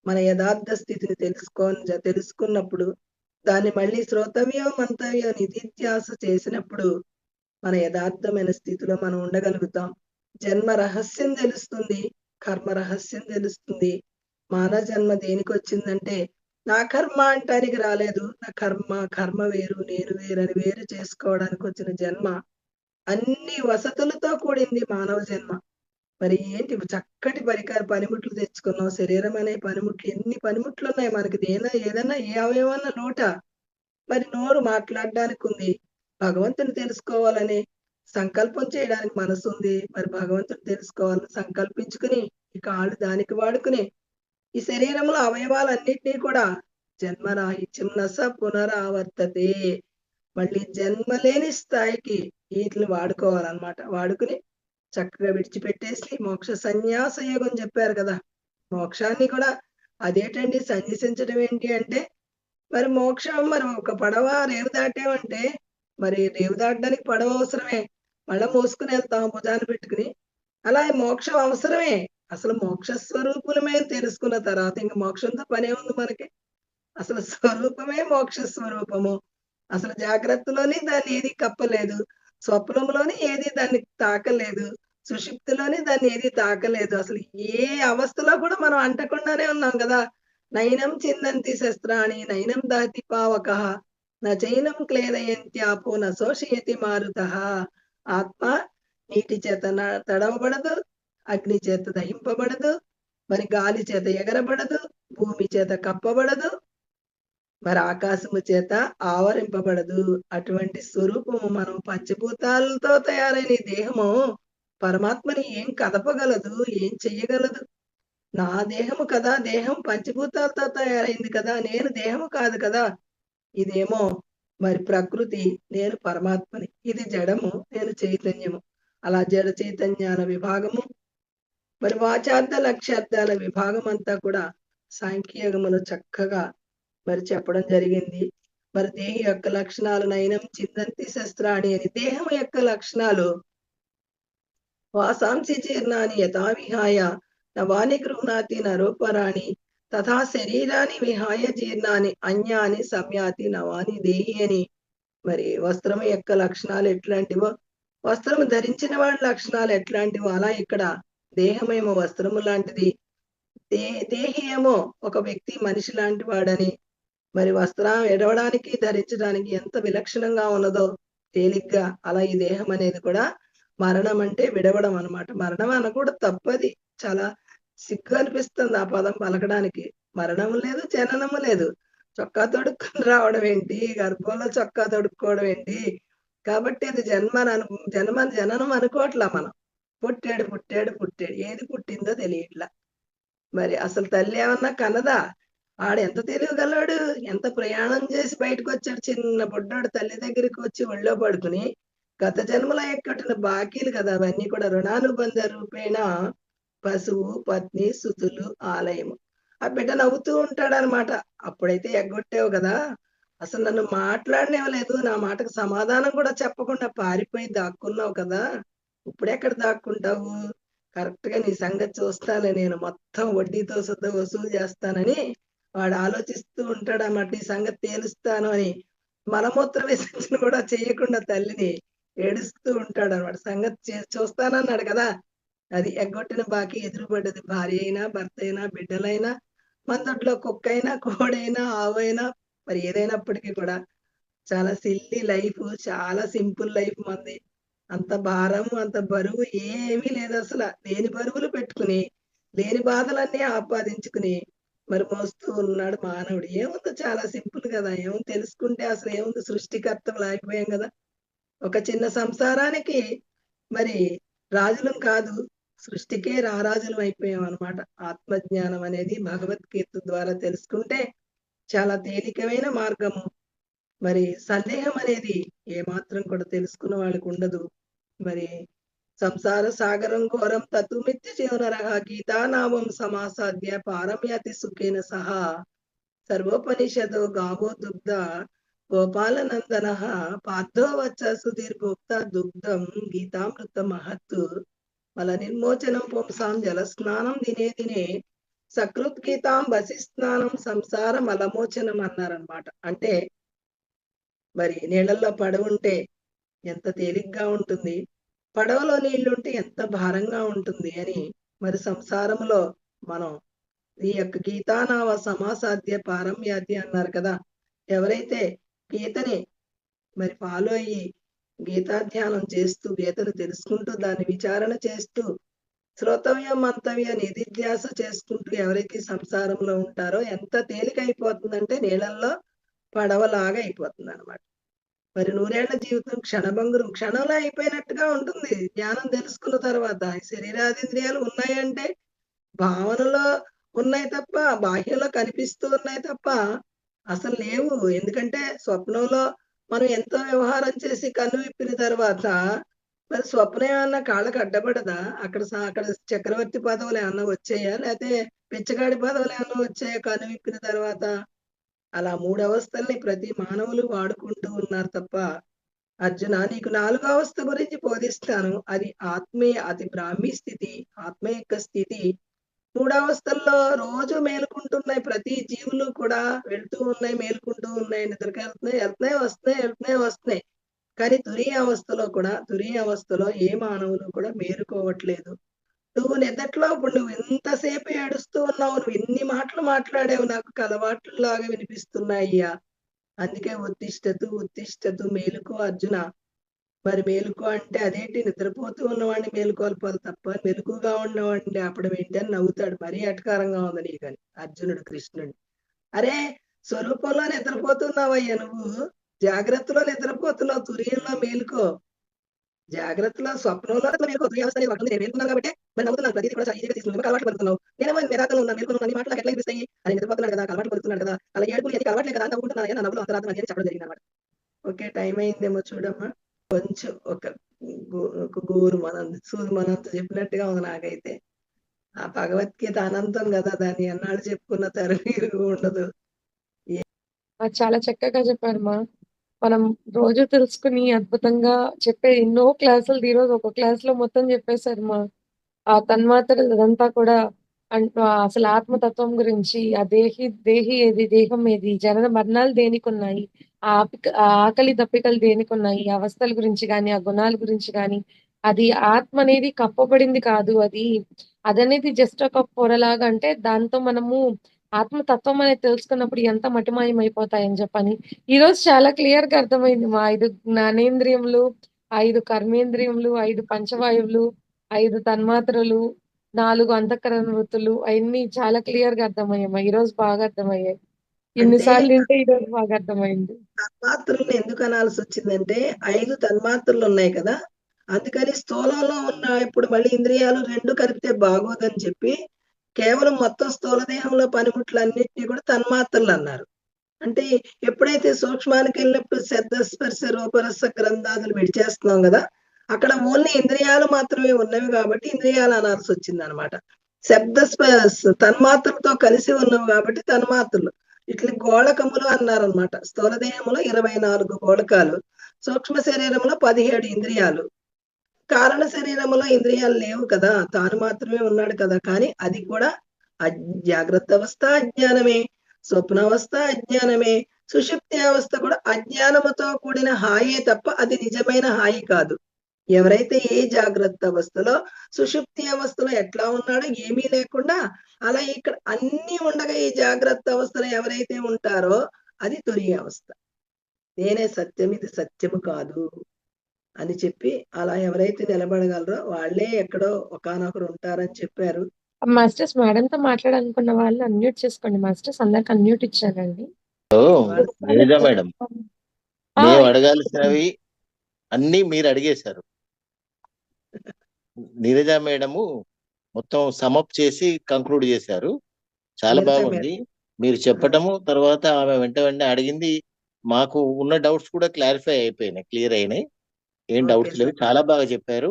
మన యథార్థ స్థితిని తెలుసుకున్నప్పుడు దాన్ని మళ్ళీ శ్రోతవ్యం మంతవ్యం నిధిధ్యాస చేసినప్పుడు మన యథార్థమైన స్థితిలో మనం ఉండగలుగుతాం. జన్మ రహస్యం తెలుస్తుంది, కర్మ రహస్యం తెలుస్తుంది. మానవ జన్మ దేనికి వచ్చిందంటే నా కర్మ అంటానికి రాలేదు. నా కర్మ వేరు నేను వేరు అని వేరు చేసుకోవడానికి వచ్చిన జన్మ. అన్ని వసతులతో కూడింది మానవ జన్మ. మరి ఏంటి చక్కటి పనిముట్లు తెచ్చుకున్నాం. శరీరం అనే పనిముట్లు ఎన్ని పనిముట్లు ఉన్నాయి మనకి. ఏదైనా ఏ అవయవన్నా లోటా? మరి నోరు మాట్లాడడానికి ఉంది, భగవంతుని తెలుసుకోవాలని సంకల్పం చేయడానికి మనసు ఉంది. మరి భగవంతుని తెలుసుకోవాలని సంకల్పించుకుని ఈ కాళ్ళు దానికి వాడుకుని ఈ శరీరంలో అవయవాలన్నిటినీ కూడా జన్మరాహిత్యం నస పునరావర్తతే, మళ్ళీ జన్మలేని స్థాయికి వీటిని వాడుకోవాలన్నమాట. వాడుకుని చక్కగా విడిచిపెట్టేసి మోక్ష సన్యాస యోగం చెప్పారు కదా. మోక్షాన్ని కూడా అదేంటండి సన్యసించడం ఏంటి అంటే, మరి మోక్షం మరి ఒక పడవ రేవు దాటామంటే మరి రేవు దాటడానికి పడవ అవసరమే. మళ్ళా మోసుకుని వెళ్తాం భుజాన్ని పెట్టుకుని. అలా మోక్షం అవసరమే. అసలు మోక్ష స్వరూపులమే తెలుసుకున్న తర్వాత ఇంక మోక్షంతో పనే ఉంది మనకి. అసలు స్వరూపమే మోక్ష స్వరూపము. అసలు జాగ్రత్తలోని దాన్ని ఏది కప్పలేదు, స్వప్నంలోని ఏది దాన్ని తాకలేదు, సుషుప్తిలోని దాన్ని ఏది తాకలేదు. అసలు ఏ అవస్థలో కూడా మనం అంటకుండానే ఉన్నాం కదా. నైనం చిందంతి శస్త్రాణి నైనం దహతి పావకః నచైనం క్లేదయంత్యాపో నశోషయతి మారుతః. ఆత్మ నీటి చేత తడవబడదు, అగ్ని చేత దహింపబడదు, మరి గాలి చేత ఎగరబడదు, భూమి చేత కప్పబడదు, మరి ఆకాశము చేత ఆవరింపబడదు. అటువంటి స్వరూపము మనం పంచభూతాలతో తయారైన ఈ దేహము పరమాత్మని ఏం కదపగలదు, ఏం చెయ్యగలదు? నా దేహము కదా, దేహం పంచభూతాలతో తయారైంది కదా, నేను దేహము కాదు కదా. ఇదేమో మరి ప్రకృతి, నేను పరమాత్మని. ఇది జడము, నేను చైతన్యము. అలా జడ చైతన్యాల విభాగము మరి వాచార్థ లక్ష్యార్థాల విభాగం అంతా కూడా సాంఖ్యయోగములో చక్కగా మరి చెప్పడం జరిగింది. మరి దేహి యొక్క లక్షణాలు నయనం చిందంతి శస్త్రాణి అని దేహం యొక్క లక్షణాలు వాసాంసి జీర్ణాని యథా విహాయ నవాని గృహ్ణాతి నరోపరాణి తథా శరీరాన్ని విహాయ జీర్ణాని అన్యాని సంయాతి నవాని దేహి అని మరి వస్త్రం యొక్క లక్షణాలు ఎట్లాంటివో వస్త్రం ధరించిన వాడి లక్షణాలు ఎట్లాంటివో అలా ఇక్కడ దేహమేమో వస్త్రము లాంటిది దేహి ఏమో ఒక వ్యక్తి మనిషి లాంటి వాడని మరి వస్త్రం ఎడవడానికి ధరించడానికి ఎంత విలక్షణంగా ఉన్నదో తేలిగ్గా అలా ఈ దేహం అనేది కూడా మరణం అంటే విడవడం అన్నమాట. మరణం అనకూడదు, తప్పది. చాలా సిగ్గు అనిపిస్తుంది ఆ పదం పలకడానికి. మరణము లేదు, జననము లేదు. చొక్కా తొడుక్కుని రావడం ఏంటి, గర్భంలో చొక్కా తొడుక్కోవడం ఏంటి. కాబట్టి అది జననం అనుకోవట్లా మనం. పుట్టాడు పుట్టాడు పుట్టాడు, ఏది పుట్టిందో తెలియట్లా. మరి అసలు తల్లి ఏమన్నా కన్నదా? ఆడెంత తెలివిగలవాడు, ఎంత ప్రయాణం చేసి బయటకొచ్చాడు. చిన్న బుడ్డోడు తల్లి దగ్గరికి వచ్చి ఒళ్ళో పడుకుని గత జన్మలో ఎక్కటిన బాకీలు కదా అవన్నీ కూడా. రుణానుబంధ రూపేణ పశువు పత్ని సుతులు ఆలయము. ఆ బిడ్డ నవ్వుతూ ఉంటాడనమాట. అప్పుడైతే ఎగ్గొట్టావు కదా, అసలు నన్ను మాట్లాడనివ్వలేదు, నా మాటకు సమాధానం కూడా చెప్పకుండా పారిపోయి దాక్కున్నావు కదా, ఇప్పుడెక్కడ దాక్కుంటావు? కరెక్ట్ గా నీ సంగతి చూస్తాలే, నేను మొత్తం వడ్డీతో సుద్ధ వసూలు చేస్తానని వాడు ఆలోచిస్తూ ఉంటాడన్నమాట. ఈ సంగతి తేలుస్తాను అని మలమూత్ర విసర్జన కూడా చేయకుండా తల్లిని ఏడుస్తూ ఉంటాడు అనమాట. సంగతి చూస్తానన్నాడు కదా, అది ఎగ్గొట్టిన బాకీ ఎదురుపడ్డది. భార్య అయినా భర్త అయినా బిడ్డలైనా మందట్లో కుక్కైనా కోడైనా ఆవైనా మరి ఏదైనప్పటికీ కూడా చాలా సిల్లీ లైఫ్, చాలా సింపుల్ లైఫ్ మంది. అంత భారం అంత బరువు ఏమీ లేదు అసలు. లేని బరువులు పెట్టుకుని లేని బాధలన్నీ ఆపాదించుకుని మరి మోస్తూ ఉన్నాడు మానవుడు. ఏముంది, చాలా సింపుల్ కదా. ఏముంది తెలుసుకుంటే అసలు ఏముంది, సృష్టికర్తలు అయిపోయాం కదా. ఒక చిన్న సంసారానికి మరి రాజులం కాదు, సృష్టికే రారాజులం అయిపోయాం అనమాట. ఆత్మజ్ఞానం అనేది భగవద్గీత ద్వారా తెలుసుకుంటే చాలా తేలికమైన మార్గము. మరి సందేహం అనేది ఏమాత్రం కూడా తెలుసుకున్న వాళ్ళకి ఉండదు. మరి సంసార సాగరం ఘోరం తతుమిత్య జీవనరహ గీతానామం సమాసాద్య పారమ్యతి సుఖేన సహా సర్వోపనిషదో గావో దుగ్ధ గోపాలనందన పార్థో వచ్చ సుధీర్భోక్త దుగ్ధం గీతామృత మహత్తు మల నిర్మోచనం పుంసాం జలస్నానం దినే దినే సకృత్ గీతాం బసిస్నానం సంసార మలమోచనం అన్నారనమాట. అంటే మరి నీళ్ళల్లో పడవ ఉంటే ఎంత తేలిగ్గా ఉంటుంది, పడవలో నీళ్లుంటే ఎంత భారంగా ఉంటుంది అని మరి సంసారంలో మనం ఈ యొక్క గీతానావ సమాసాధ్య పారమ్యాద్య అన్నారు కదా. ఎవరైతే గీతని మరి ఫాలో అయ్యి గీతాధ్యానం చేస్తూ గీతను తెలుసుకుంటూ దాన్ని విచారణ చేస్తూ శ్రోతవ్యం మంతవ్య నిధిధ్యాస చేసుకుంటూ ఎవరైతే సంసారంలో ఉంటారో ఎంత తేలిక అయిపోతుందంటే నీళ్ళల్లో పడవలాగా అయిపోతుంది అనమాట. మరి నూరేళ్ల జీవితం క్షణభంగురం, క్షణంలో అయిపోయినట్టుగా ఉంటుంది జ్ఞానం తెలుసుకున్న తర్వాత. శరీరాదింద్రియాలు ఉన్నాయంటే భావనలో ఉన్నాయి తప్ప, బాహ్యంలో కనిపిస్తూ ఉన్నాయి తప్ప అసలు లేవు. ఎందుకంటే స్వప్నంలో మనం ఎంతో వ్యవహారం చేసి కన్ను విప్పిన తర్వాత మరి స్వప్నం ఏమన్నా కాళ్ళకు అడ్డపడదా? అక్కడ చక్రవర్తి పదవులు ఏమన్నా వచ్చాయా, లేకపోతే పిచ్చగాడి పదవులు ఏమన్నా వచ్చాయా కన్ను విప్పిన తర్వాత? అలా 3 అవస్థల్ని ప్రతి మానవులు వాడుకుంటూ ఉన్నారు తప్ప. అర్జున, నీకు 4వ అవస్థ గురించి బోధిస్తాను. అది ఆత్మీయ అతి బ్రాహ్మీ స్థితి, ఆత్మ యొక్క స్థితి. 3 అవస్థల్లో రోజు మేలుకుంటున్నాయి ప్రతి జీవులు కూడా, వెళ్తూ ఉన్నాయి, మేలుకుంటూ ఉన్నాయి, నిద్రకెళ్తున్నాయి, వెళ్తున్నాయి, వస్తున్నాయి, వెళ్తున్నాయి, వస్తున్నాయి. కానీ తురీయ అవస్థలో ఏ మానవులు కూడా మేలుకోవట్లేదు. నువ్వు నిద్దట్లో ఇప్పుడు నువ్వు ఇంతసేపు ఏడుస్తూ ఉన్నావు, నువ్వు ఇన్ని మాటలు మాట్లాడావు, నాకు కలవాట్లులాగా వినిపిస్తున్నాయ్యా. అందుకే ఉత్తిష్టతు ఉత్తిష్టతు మేలుకో అర్జున. మరి మేలుకో అంటే అదేంటి, నిద్రపోతూ ఉన్నవాడిని మేలుకోల్పాలి తప్ప మెలకుగా ఉన్నవాడిని లేపడం ఏంటి అని నవ్వుతాడు. మరీ ఎటకారంగా ఉంది నీకని అర్జునుడు కృష్ణుడు. అరే, స్వరూపంలో నిద్రపోతున్నావయ్యా నువ్వు, జాగ్రత్తలో నిద్రపోతున్నావు, తురియంలో మేలుకో. జాగ్రత్తలో స్వప్నంలో మేలుకో. తురియావస్థ అనేది ఒకటి. నేను మేలుకున్నాను కాబట్టి మరి నవ్వుతున్నాను, ప్రతిదీ కూడా చాలా ఈజీగా తీసుకున్నాను. అలవాట్లు పడుతున్నావు. నేనేమో మెరాకలు ఉన్నా, మేలుకున్నాను, అన్ని మాటలు నాకు ఎట్లా అనిపిస్తాయి అని నిద్రపోతున్నాడు కదా, అలవాట్లు పడుతున్నాడు కదా, అలా ఏడుపులు ఎందుకు అలవాట్లే కదా అని నవ్వుకుంటున్నాను. నా నవ్వులు అంతరాత్మ అని చెప్పడం జరిగింది అనమాట. ఓకే, టైం అయిందేమో చూడమ్మా. కొంచెం ఒక గోరు మనంత సూది మనంత చెప్పినట్టుగా ఉంది నాకైతే. ఆ భగవద్గీత అనంతం కదా, దాన్ని ఎన్నాళ్ళు చెప్పుకున్న తరవీరు ఉండదు. అది చాలా చక్కగా చెప్పారమ్మా. మనం రోజు తెలుసుకుని అద్భుతంగా చెప్పే ఎన్నో క్లాసులు ఈరోజు ఒక క్లాస్‌లో మొత్తం చెప్పేశారమ్మా. ఆ తన్మాత్రలు అదంతా కూడా అసలు ఆత్మతత్వం గురించి, ఆ దేహి ఏది, దేహం ఏది, జనన మరణాలు దేనికున్నాయి, ఆ ఆకలి దప్పికలు దేనికున్నాయి, ఆ అవస్థల గురించి గాని, ఆ గుణాల గురించి గాని, అది ఆత్మ అనేది కప్పబడింది కాదు. అదనేది జస్ట్ ఒక పొరలాగా అంటే దాంతో మనము ఆత్మతత్వం అనేది తెలుసుకున్నప్పుడు ఎంత మటిమాయమైపోతాయని చెప్పని. ఈరోజు చాలా క్లియర్‌గా అర్థమైంది. మా 5 జ్ఞానేంద్రియములు, 5 కర్మేంద్రియములు, 5 పంచవాయువులు, 5 తన్మాత్రలు, 4 అంతఃకరణ వృత్తులు అయన్నీ చాలా క్లియర్‌గా అర్థమయ్యాయమ్మా. ఈరోజు బాగా అర్థమయ్యాయి. ఇన్ని అంటే సార్లు వింటే ఈరోజు బాగా అర్థమైంది. తన్మాత్రలను ఎందుకు అనాల్సి వచ్చిందంటే 5 తన్మాత్రలు ఉన్నాయి కదా, అందుకని స్థూలంలో ఉన్న ఇప్పుడు మళ్ళీ ఇంద్రియాలు 2 కలిపితే బాగోదని చెప్పి కేవలం మొత్తం స్థూల దేహంలో పనిముట్లన్నిటిని కూడా తన్మాత్రలు అన్నారు. అంటే ఎప్పుడైతే సూక్ష్మానికి వెళ్ళినప్పుడు శబ్ద స్పర్శ రూపరస గ్రంథాదులు విడిచేస్తున్నాం కదా, అక్కడ ఓన్లీ ఇంద్రియాలు మాత్రమే ఉన్నవి కాబట్టి ఇంద్రియాలు అనాల్సి వచ్చింది అనమాట. శబ్ద తన్మాత్రలతో కలిసి ఉన్నవి కాబట్టి తన్మాత్రలు. ఇట్లా గోళకములు అన్నారనమాట. స్థూల దేహంలో 24 గోళకాలు, సూక్ష్మ శరీరంలో 17 ఇంద్రియాలు, కారణ శరీరంలో ఇంద్రియాలు లేవు కదా, తాను మాత్రమే ఉన్నాడు కదా. కానీ అది కూడా జాగ్రత్త అవస్థ అజ్ఞానమే, స్వప్నావస్థ అజ్ఞానమే, సుషుప్తి అవస్థ కూడా అజ్ఞానముతో కూడిన హాయే తప్ప అది నిజమైన హాయి కాదు. ఎవరైతే ఏ జాగ్రత్త అవస్థలో సుషుప్తి అవస్థలో ఎట్లా ఉన్నాడో ఏమీ లేకుండా అలా ఇక్కడ అన్ని ఉండగా ఈ జాగ్రత్త అవస్థలో ఎవరైతే ఉంటారో అది తురియ అవస్థ. నేనే సత్యం, ఇది సత్యము కాదు అని చెప్పి అలా ఎవరైతే నిలబడగలరో వాళ్ళే ఎక్కడో ఒకానొకరు ఉంటారని చెప్పారు. మాస్టర్స్ మేడంతో మాట్లాడాలనుకున్న వాళ్ళు అన్మ్యూట్ చేసుకోండి మాస్టర్స్. అందరికి అన్మ్యూట్ ఇచ్చానండి. ఓ వాళ్ళు నీరజ మేడం, ఆ! మేము అడగాల్సినవి అన్ని మీరు అడిగేశారు. నీరజ మేడము మొత్తం సమప్ చేసి కంక్లూడ్ చేశారు. చాలా నీరజ బాగుంది. మేడం. మీరు చెప్పటము తర్వాత ఆమె వెంట వెంటనే అడిగింది. మాకు ఉన్న డౌట్స్ కూడా క్లారిఫై అయిపోయినాయి, క్లియర్ అయినాయి. ఏం ఓకే డౌట్స్ లేవు. సార్. చాలా బాగా చెప్పారు.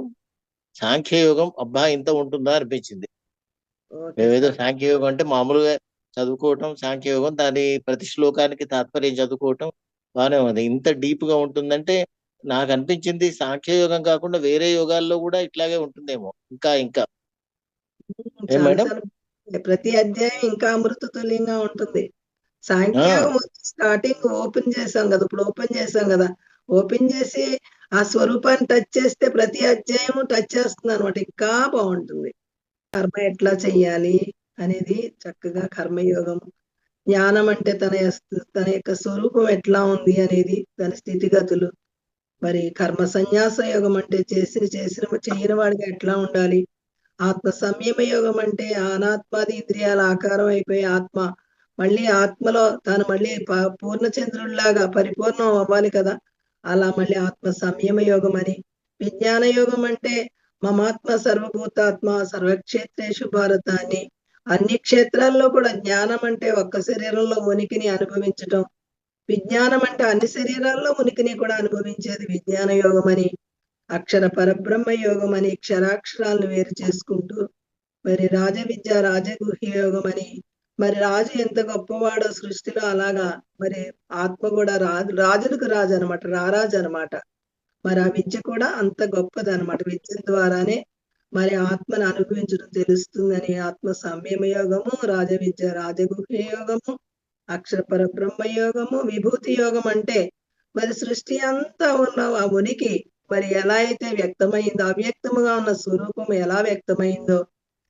సాంఖ్యయోగం అబ్బా ఇంత ఉంటుందా అనిపించింది. ఓకే మేమేదో సార్. సాంఖ్యయోగం అంటే మామూలుగా చదువుకోవటం, సాంఖ్యయోగం దాని ప్రతి శ్లోకానికి తాత్పర్యం చదువుకోవటం బాగానే ఉంది. ఇంత డీప్ గా ఉంటుందంటే నాకు అనిపించింది సాంఖ్యయోగం కాకుండా వేరే యోగాల్లో కూడా ఇట్లాగే ఉంటుందేమో. ఇంకా ఇంకా ఏం చాలా మేడం? చాలా ప్రతి అధ్యాయం ఇంకా అమృత తుల్యంగా ఉంటుంది. ఆ సాంఖ్యయోగం స్టార్టింగ్ ఓపెన్ చేసాం కదా, ఇప్పుడు ఓపెన్ చేసాం కదా, ఓపెన్ చేసి ఆ స్వరూపాన్ని టచ్ చేస్తే ప్రతి అధ్యాయం టచ్ చేస్తుంది అనమాట. ఇంకా బాగుంటుంది. కర్మ ఎట్లా చెయ్యాలి అనేది చక్కగా కర్మయోగం, జ్ఞానం అంటే తన యొక్క స్వరూపం ఎట్లా ఉంది అనేది, దాని స్థితిగతులు, మరి కర్మ సన్యాస యోగం అంటే చేసిన చేయని వాడిగా ఎట్లా ఉండాలి, ఆత్మ సంయమ యోగం అంటే అనాత్మాది ఇంద్రియాల ఆకారం అయిపోయి ఆత్మ మళ్ళీ ఆత్మలో తాను మళ్ళీ పూర్ణచంద్రుడిలాగా పరిపూర్ణం అవ్వాలి కదా, అలా మళ్ళీ ఆత్మ సంయమ యోగం అని. విజ్ఞాన యోగం అంటే మమాత్మ సర్వభూతాత్మ సర్వక్షేత్రేషు భారత అని, అన్ని క్షేత్రాల్లో కూడా జ్ఞానం అంటే ఒక్క శరీరంలో ఉనికిని అనుభవించటం, విజ్ఞానం అంటే అన్ని శరీరాల్లో ఉనికిని కూడా అనుభవించేది విజ్ఞాన యోగం అని, అక్షర పరబ్రహ్మ యోగం అని క్షరాక్షరాలను వేరు చేసుకుంటూ, మరి రాజ విద్య రాజగుహ్య యోగం అని, మరి రాజు ఎంత గొప్పవాడో సృష్టిలో అలాగా మరి ఆత్మ కూడా రాజులకు రాజు అనమాట, రారాజు అనమాట. మరి ఆ విద్య కూడా అంత గొప్పదనమాట. విద్య ద్వారానే మరి ఆత్మను అనుభవించడం తెలుస్తుందని ఆత్మ సంయమ యోగము, రాజ విద్య రాజగుహ్య యోగము, అక్షర పరబ్రహ్మ యోగము, విభూతి యోగం అంటే మరి సృష్టి అంతా ఉన్న ఆ ఉనికి మరి ఎలా అయితే వ్యక్తమైందో, అవ్యక్తముగా ఉన్న స్వరూపం ఎలా వ్యక్తమైందో,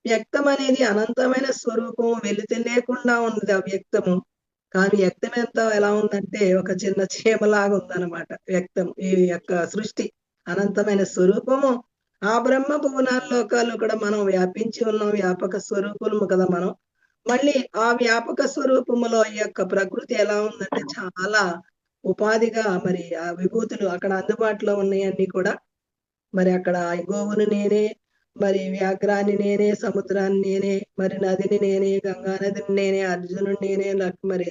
వ్యక్తం అనేది అనంతమైన స్వరూపం, వెలితి లేకుండా ఉన్నది అవ్యక్తము. కానీ వ్యక్తం ఎంత ఎలా ఉందంటే ఒక చిన్న చీమలాగా ఉందన్నమాట వ్యక్తం. ఈ యొక్క సృష్టి అనంతమైన స్వరూపము. ఆ బ్రహ్మ భువనాల లోకాలు కూడా మనం వ్యాపించి ఉన్నాం, వ్యాపక స్వరూపము కదా మనం. మళ్ళీ ఆ వ్యాపక స్వరూపములో ఈ యొక్క ప్రకృతి ఎలా ఉందంటే చాలా ఉపాధిగా మరి ఆ విభూతులు అక్కడ అందుబాటులో ఉన్నాయన్నీ కూడా. మరి అక్కడ గోవును నేనే, మరి వ్యాఘ్రాన్ని నేనే, సముద్రాన్ని నేనే, మరి నదిని నేనే, గంగా నదిని నేనే, అర్జునుడు నేనే, మరి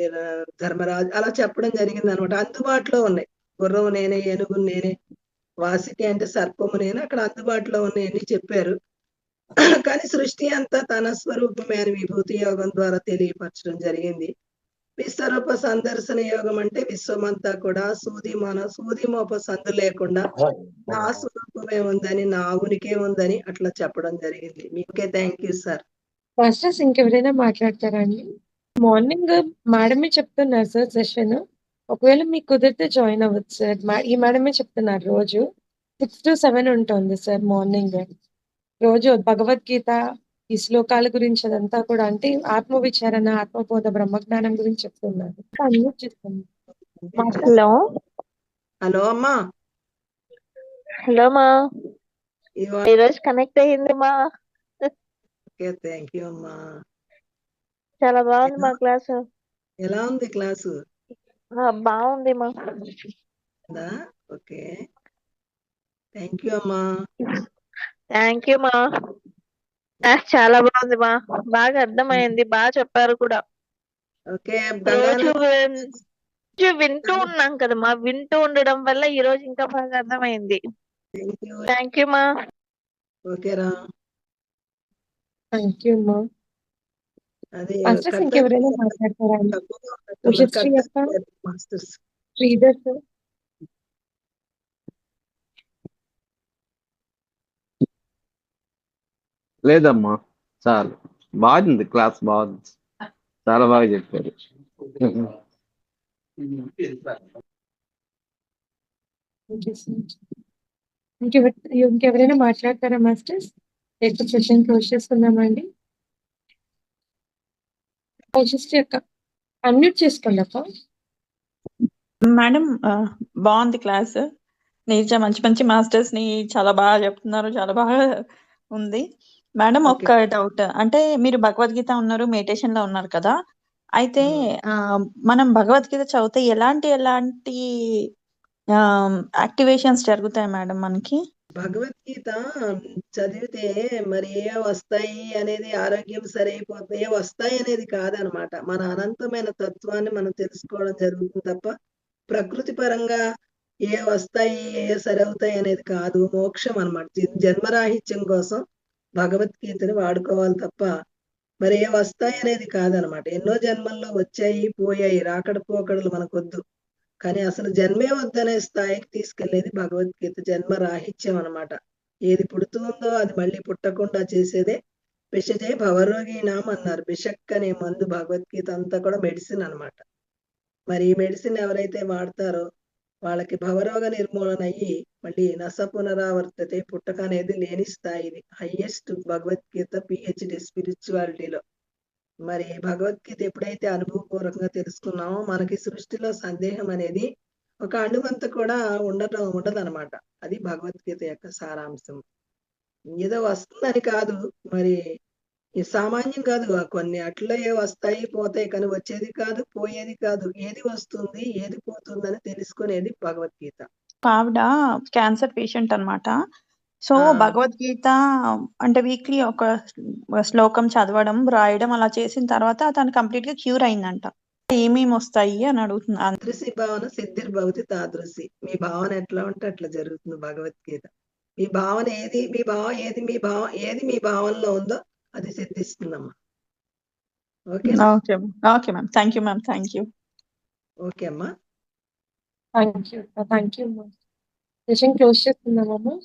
ధర్మరాజు అలా చెప్పడం జరిగింది అనమాట. అందుబాటులో ఉన్నాయి. గుర్రం నేనే, ఏనుగు నేనే, వాసికి అంటే సర్పము నేనే, అక్కడ అందుబాటులో ఉన్నాయని చెప్పారు. కానీ సృష్టి అంతా తన స్వరూపమే అని విభూతి యోగం ద్వారా తెలియపరచడం జరిగింది. విశ్వరూప సందర్శన యోగం అంటే విశ్వమంతా కూడా సూది మోప సందు లేకుండా నా స్వరూపమే ఉందని, నా ఉనికే ఉందని అట్లా చెప్పడం జరిగింది. మీకే థ్యాంక్ యూ సార్. మాస్టర్స్ ఇంకెవరైనా మాట్లాడతారా అండి? మార్నింగ్ మేడమే చెప్తున్నారు సార్ సెషన్. ఒకవేళ మీకు కుదిరితే జాయిన్ అవ్వచ్చు సార్. ఈ మేడమే చెప్తున్నారు రోజు 6 to 7 ఉంటుంది సార్ మార్నింగ్. రోజు భగవద్గీత ఈ శ్లోకాల గురించి అదంతా కూడా అంటే ఆత్మ విచారణ, ఆత్మబోధ, బ్రహ్మజ్ఞానం గురించి చెప్తున్నారు. అన్మ్యూట్ చేస్తాను. హలో హలో అమ్మా. హలో మా ఇవాళ ఈరోజు కనెక్ట్ అయ్యింది మా ఓకే, థ్యాంక్ యూ అమ్మా. చాలా బాగుంది మా క్లాస్. ఎలా ఉంది క్లాసు? బాగుంది మా. ఓకే, థ్యాంక్ యూ అమ్మా. థ్యాంక్ యూ మా. క్లాస్ చాలా బాగుంది మా. బాగా అర్థమైంది, బాగా చెప్పారు కూడా. ఓకే, రోజు వింటూ ఉన్నాం కదా మా. వింటూ ఉండడం వల్ల ఈ రోజు ఇంకా బాగా అర్థమైంది. థ్యాంక్ యూ మా. ఓకేరా, థ్యాంక్ యూ అమ్మా. అది మాస్టర్స్ ఇంకెవరైనా మాట్లాడతారా అండి? ఉషశ్రీ అక్క, మాస్టర్స్. శ్రీధర్ సార్. లేదమ్మా, చాలు. బాగుంది క్లాస్, బాగుంది, చాలా బాగా చెప్పారు. ఇంకెవరైనా మాట్లాడతారా మాస్టర్స్? ఎక్కువ సెషన్ క్లోజ్ చేసుకుందామండి. ఉషశ్రీ అక్క అన్మ్యూట్ చేసుకోండి అక్క. మేడం బాగుంది క్లాస్. నిజంగా మంచి మంచి మాస్టర్స్ ని చాలా బాగా చెప్తున్నారు, చాలా బాగా ఉంది. మేడం ఒక్క డౌట్, అంటే మీరు భగవద్గీత ఉన్నారు, మెడిటేషన్ లో ఉన్నారు కదా, అయితే మనం భగవద్గీత చదివితే ఎలాంటి యాక్టివేషన్స్ జరుగుతాయి మేడం మనకి? భగవద్గీత చదివితే మరి ఏ వస్తాయి అనేది, ఆరోగ్యం సరైపోతుంది, ఏ వస్తాయి అనేది కాదనమాట. మన అనంతమైన తత్వాన్ని మనం తెలుసుకోవడం జరుగుతుంది తప్ప ప్రకృతి పరంగా ఏ వస్తాయి ఏ సరవుతాయి అనేది కాదు. మోక్షం అనమాట. జన్మరాహిత్యం కోసం భగవద్గీతని వాడుకోవాలి తప్ప మరి ఏ వస్తాయి అనేది కాదనమాట. ఎన్నో జన్మల్లో వచ్చాయి పోయాయి, రాకడ పోకడలు మనకొద్దు. కానీ అసలు జన్మే వద్దనే స్థాయికి తీసుకెళ్లేది భగవద్గీత. జన్మ రాహిత్యం అనమాట. ఏది పుడుతుందో అది మళ్ళీ పుట్టకుండా చేసేదే విషజే భవరోగినాం అన్నారు. బిషక్ అనే మందు భగవద్గీత అంతా కూడా మెడిసిన్ అనమాట. మరి ఈ మెడిసిన్ ఎవరైతే వాడతారో వాళ్ళకి భవరోగ నిర్మూలన అయ్యి మళ్ళీ నస పునరావర్తతే, పుట్టక అనేది లేని స్థాయి. ఇది హైయెస్ట్ భగవద్గీత పిహెచ్డి స్పిరిచువాలిటీలో. మరి భగవద్గీత ఎప్పుడైతే అనుభవపూర్వకంగా తెలుసుకున్నామో మనకి సృష్టిలో సందేహం అనేది ఒక అణువంత కూడా ఉండదన్నమాట. అది భగవద్గీత యొక్క సారాంశం. ఏదో వస్తుందని కాదు, మరి ఈ సామాన్యం కాదు. కొన్ని అట్లే వస్తాయి పోతాయి, కానీ వచ్చేది కాదు పోయేది కాదు. ఏది వస్తుంది ఏది పోతుందని తెలుసుకునేది భగవద్గీత. ఆవిడ క్యాన్సర్ పేషెంట్ అన్నమాట. సో భగవద్గీత అంటే వీక్లీ ఒక శ్లోకం చదవడం, రాయడం అలా చేసిన తర్వాత తను కంప్లీట్ గా క్యూర్ అయిందంట. ఏమేమి వస్తాయి అని అడుగుతుంది. తాదృశి భావన సిద్ధిర్భవతి తాదృశి. మీ భావన ఎట్లా ఉంటే అట్లా జరుగుతుంది భగవద్గీత. మీ భావన ఏది మీ భావనలో ఉందో అది సిద్ధిస్తుందమ్మా. Okay okay ma'am, thank you ma'am, thank you. Okay అమ్మా, థ్యాంక్ యూ అమ్మా. Session close చేస్తున్నామమ్మా.